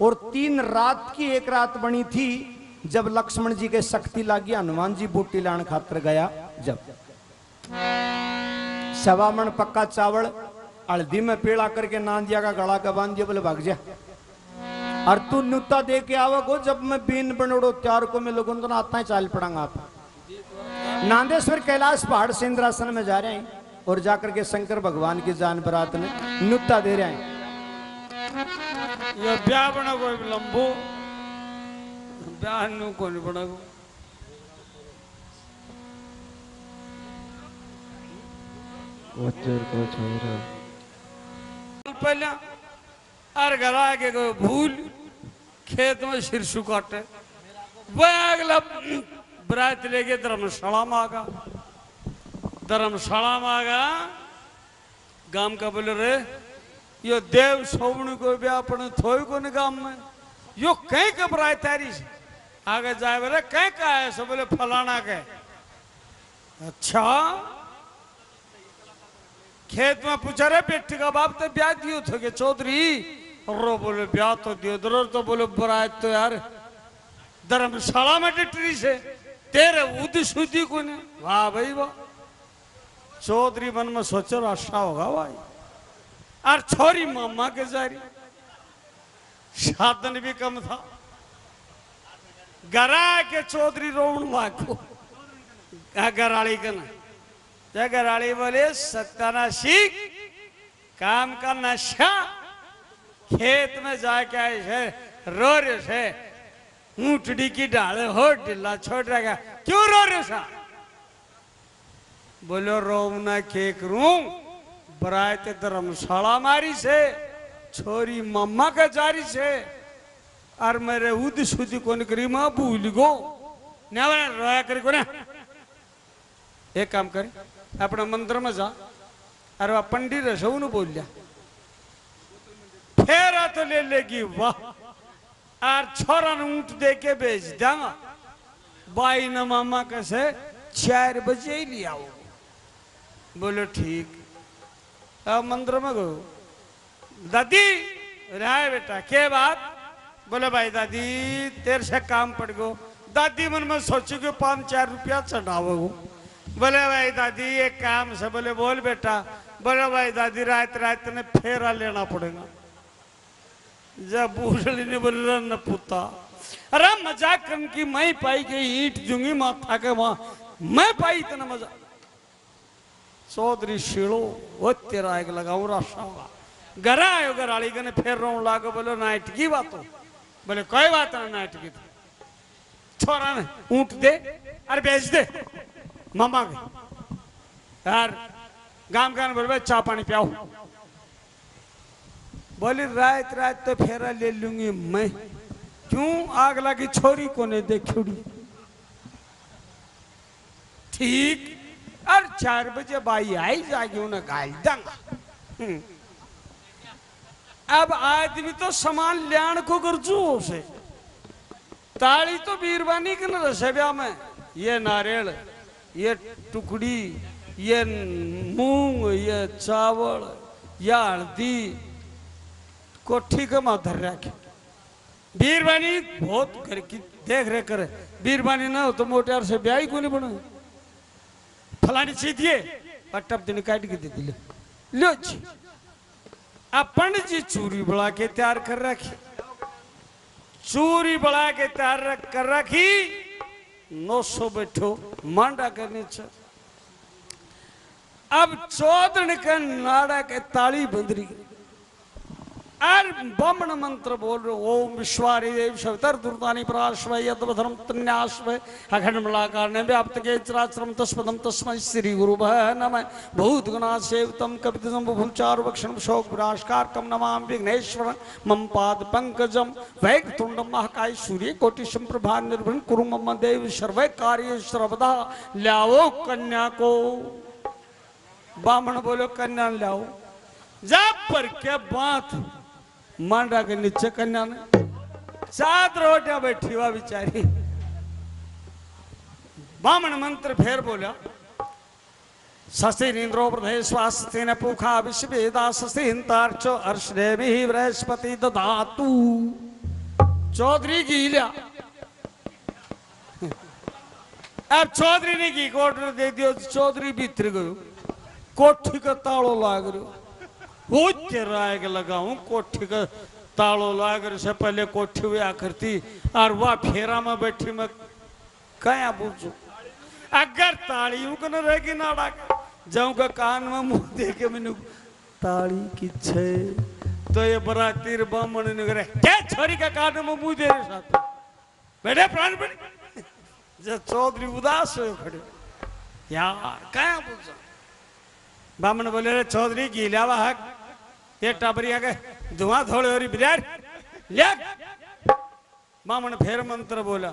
A: और 3 रात की 1 रात बनी थी जब लक्ष्मण जी के शक्ति लागी, हनुमान जी बूटी लान खातर गया। जब 1.25 मन पक्का चावल हल्दी में पेड़ा करके नांदिया का गला का बांध दिया, बोले भाग जा और तू नुता दे के आवगो, जब मैं बीन बनोड़ो त्यार को मैं लोगों तो आता ही चाल पड़ांगा। आप नांदेश्वर कैलाश पहाड़ से इंद्रासन में जा रहे हैं, और जाकर के शंकर भगवान की जान बरात ने नुत्ता दे रहे हैं।
B: ये ब्याह बना कोई लंबो ब्याह नु को नहीं बना
C: वचर को छोरा
B: पहले और घर आके कोई भूल खेत में सिरसू काटे वह अगला बरात लेके धर्मशाला में आगा धर्मशाला में आगा गांव का बोले रे यो देव सोवणी को भी अपने थोई को नहीं गांव में यो कहीं का बरात तारी से आगे जाए बोले कहीं का है सब बोले फलाना के अच्छा खेत में पूछा रे बेटी का बाप तो ब्याह दियो थे के चौधरी रो बोले ब्याह तो दियो दर तो बोले बरात तो यार धर्मशाला में डिटरी से तेरे उदी सुदी को नहीं वाह भाई वाह चौधरी मन में सोचो आशा होगा भाई और छोरी मामा के जारी साधन भी कम था गरा के चौधरी रोण वाको गराड़ी का ना गराड़ी बोले सत्याना सीख काम का नशा खेत में जाके आए से रो रहे से ऊंटड़ी की डाले हो ढिल्ला छोड़ रहेगा क्यों रो रहे सा बोलो रोना के करूं बरात धर्मशाला मारी से छोरी मम्मा का जारी से और मेरे उदी सुदी कौन करी मां भूल गो ना रोया करी को ना एक काम करे अपना मंदिर में जा अरे वह पंडित रसो न बोल लिया फेरा तो ले लेगी वाह और छोरा ने ऊंट दे के बेच देगा बाई न मामा कैसे 4 बजे ही लिया वो बोलो ठीक अब मंदिर में गो दादी रहा बेटा के बात बोले भाई दादी तेरे से काम पड़ गो दादी मन में सोची कि 5-4 रुपया चढ़ावो बोले भाई दादी एक काम से बोले बोल बेटा बोले भाई दादी रात रात ने फेरा लेना पड़ेगा जब बूढ़ी ने बोले न पुता अरे मजाक करने की मैं पाई के ईंट दूंगी माथा के वहां मैं पाई इतना मजा चौधरी शिड़ो वो तेरा एक लगाऊ राशा होगा घर आयो घराड़ी के ने फेर रहा लागो बोलो नाइट की बात हो बोले कोई बात ना नाइट की छोरा ने ऊंट दे अरे बेच दे मामा के यार गांव का बोले चाय पानी पियाओ बोली रात रात तो फेरा ले लूंगी मैं क्यों आग लगी छोरी को ने देखी ठीक और 4 बजे बाई आई जागी उन्हें गाल देंगा अब आदमी तो सामान लियान को गरजू से ताली तो बीरबानी के न रसब्या में ये नारियल ये टुकड़ी ये मूंग ये चावल या हल्दी कोठी के माधर रखे बीरबानी बहुत घर की देख रेख करे बीरबानी ना हो तो मोटर से ब्याह को नहीं बना फलानी चीज ये पट्टप दिन काट के दे दिले लो जी अपन जी चूरी बड़ा के तैयार कर रखी चूरी बड़ा के तैयार कर रखी 900 बैठो मांडा करने च अब चौधन के नाड़ा के ताली बंदरी और ब्रह्मण मंत्र बोल रहे ओम विश्वारी देव शवितर दुर्दानी पराश्वय यद्वधर्म तन्याश्वय अखंड मलाकार ने व्याप्त के चराचरम तस्पदम तस्मै श्री गुरुभ्यः नमः भूत गुणा सेवितम कपितम बहुचार वक्षण शोक विनाशकार कम नमामि विघ्नेश्वर मम पाद पंकजम वैकुंठम महाकाय सूर्य कोटि संप्रभा निर्भन कुरु मम देव सर्वै कार्य सर्वदा लाओ कन्या को ब्राह्मण बोलो कन्या लाओ जा पर क्या बात मांडा के नीचे कन्या ने 7 रोटियां बैठी हुआ बिचारी ब्राह्मण मंत्र फेर बोला सस्तिन्द्रो प्रधे स्वास्तिन पुखा विश्वेदा सस्तिन्तार्चो अर्षदेवी बृहस्पति दधातु चौधरी की लिया अब चौधरी ने की कोठरी दे दियो चौधरी भीतर गयो कोठी का तालो लाग रहा वो तेरा एक लगाऊं कोठी का तालो लाग से पहले कोठी हुआ करती और वह फेरा में बैठी मैं क्या पूछू अगर तालियों को न रहेगी नाड़ा जाऊंगा कान में मुंह दे के मैंने ताली की छे तो ये बराती बामण ने करे क्या छोरी का कान में मुंह दे रहे साथ बैठे प्राण बैठे जब चौधरी उदास हो खड़े यार क्या पूछा बामण बोले रे चौधरी गीलावा हक ये टाबरी आगे धुआं थोड़े और बिरार ले बामण फेर मंत्र बोला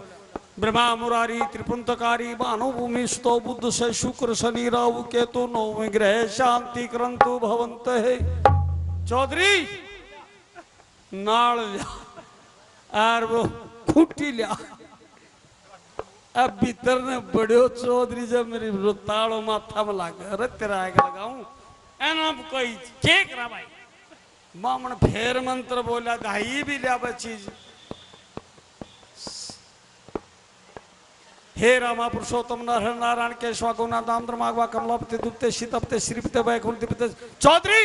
B: ब्रह्मा मुरारी त्रिपुंतकारी मानव भूमि स्तो बुद्ध से शुक्र शनि राहु केतु नौ ग्रह शांति क्रंतु भवंत है चौधरी नाल लिया और वो खूटी लिया अब भीतर ने बड़े चौधरी जब मेरी ताड़ो माथा में लागे अरे तेरा आगे लगाऊं एना कोई चेक रहा भाई बामण फेर मंत्र बोला दाई भी लिया बच्ची हे रामा पुरुषोत्तम नारायण केशवा गुना दाम मागवा कमलापति दुपते शीतपते श्रीपते वैकुंठ दिपते चौधरी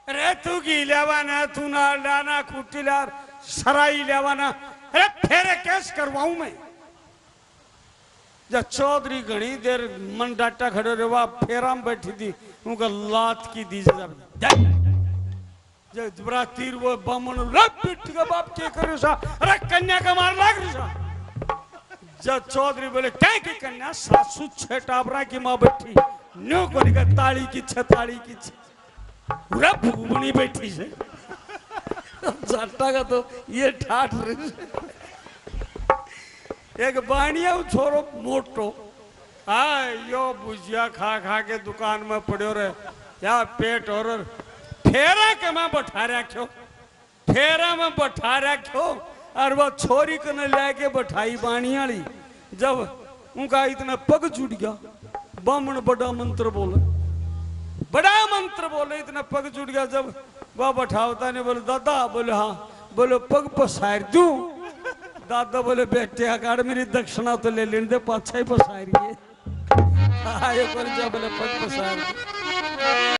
B: अरे तू गील्यावा ना तू ना लाना खुटीला सराई लेवा ना अरे फेरे कैस करवाऊं मैं जब चौधरी घनी देर मन डाटा खड़े रे वाह फेरा में बैठी थी उनका लात की दी जब बरातीर वो बामण पिट का बाप के करे सा अरे कन्या का मार लाग रही सा जब चौधरी बोले क्या की कन्या सासू छह टाबरा की माँ बैठी न्यू को निकल ताली की छताली की पूरा भूमनी बैठी से जाटा का तो ये ठाठ रही एक बाणिया छोरो मोटो यो भुजिया खा खा के दुकान में पड़ो रहे या पेट और फेरा के मैं बैठा रखो फेरा में बैठा रखो और वो छोरी को न लेके बैठाई बाणियाली जब उनका इतना पग जुट गया बामण बड़ा मंत्र बोले इतना पग जुट गया जब वह बैठावता ने बोले दादा बोले हाँ बोले पग पसार दूं दादा बोले बेटे अकाड़ मेरी दक्षिणा तो ले लेने दे पाछा ही पसारिए आयो कर जा बोले पग पसार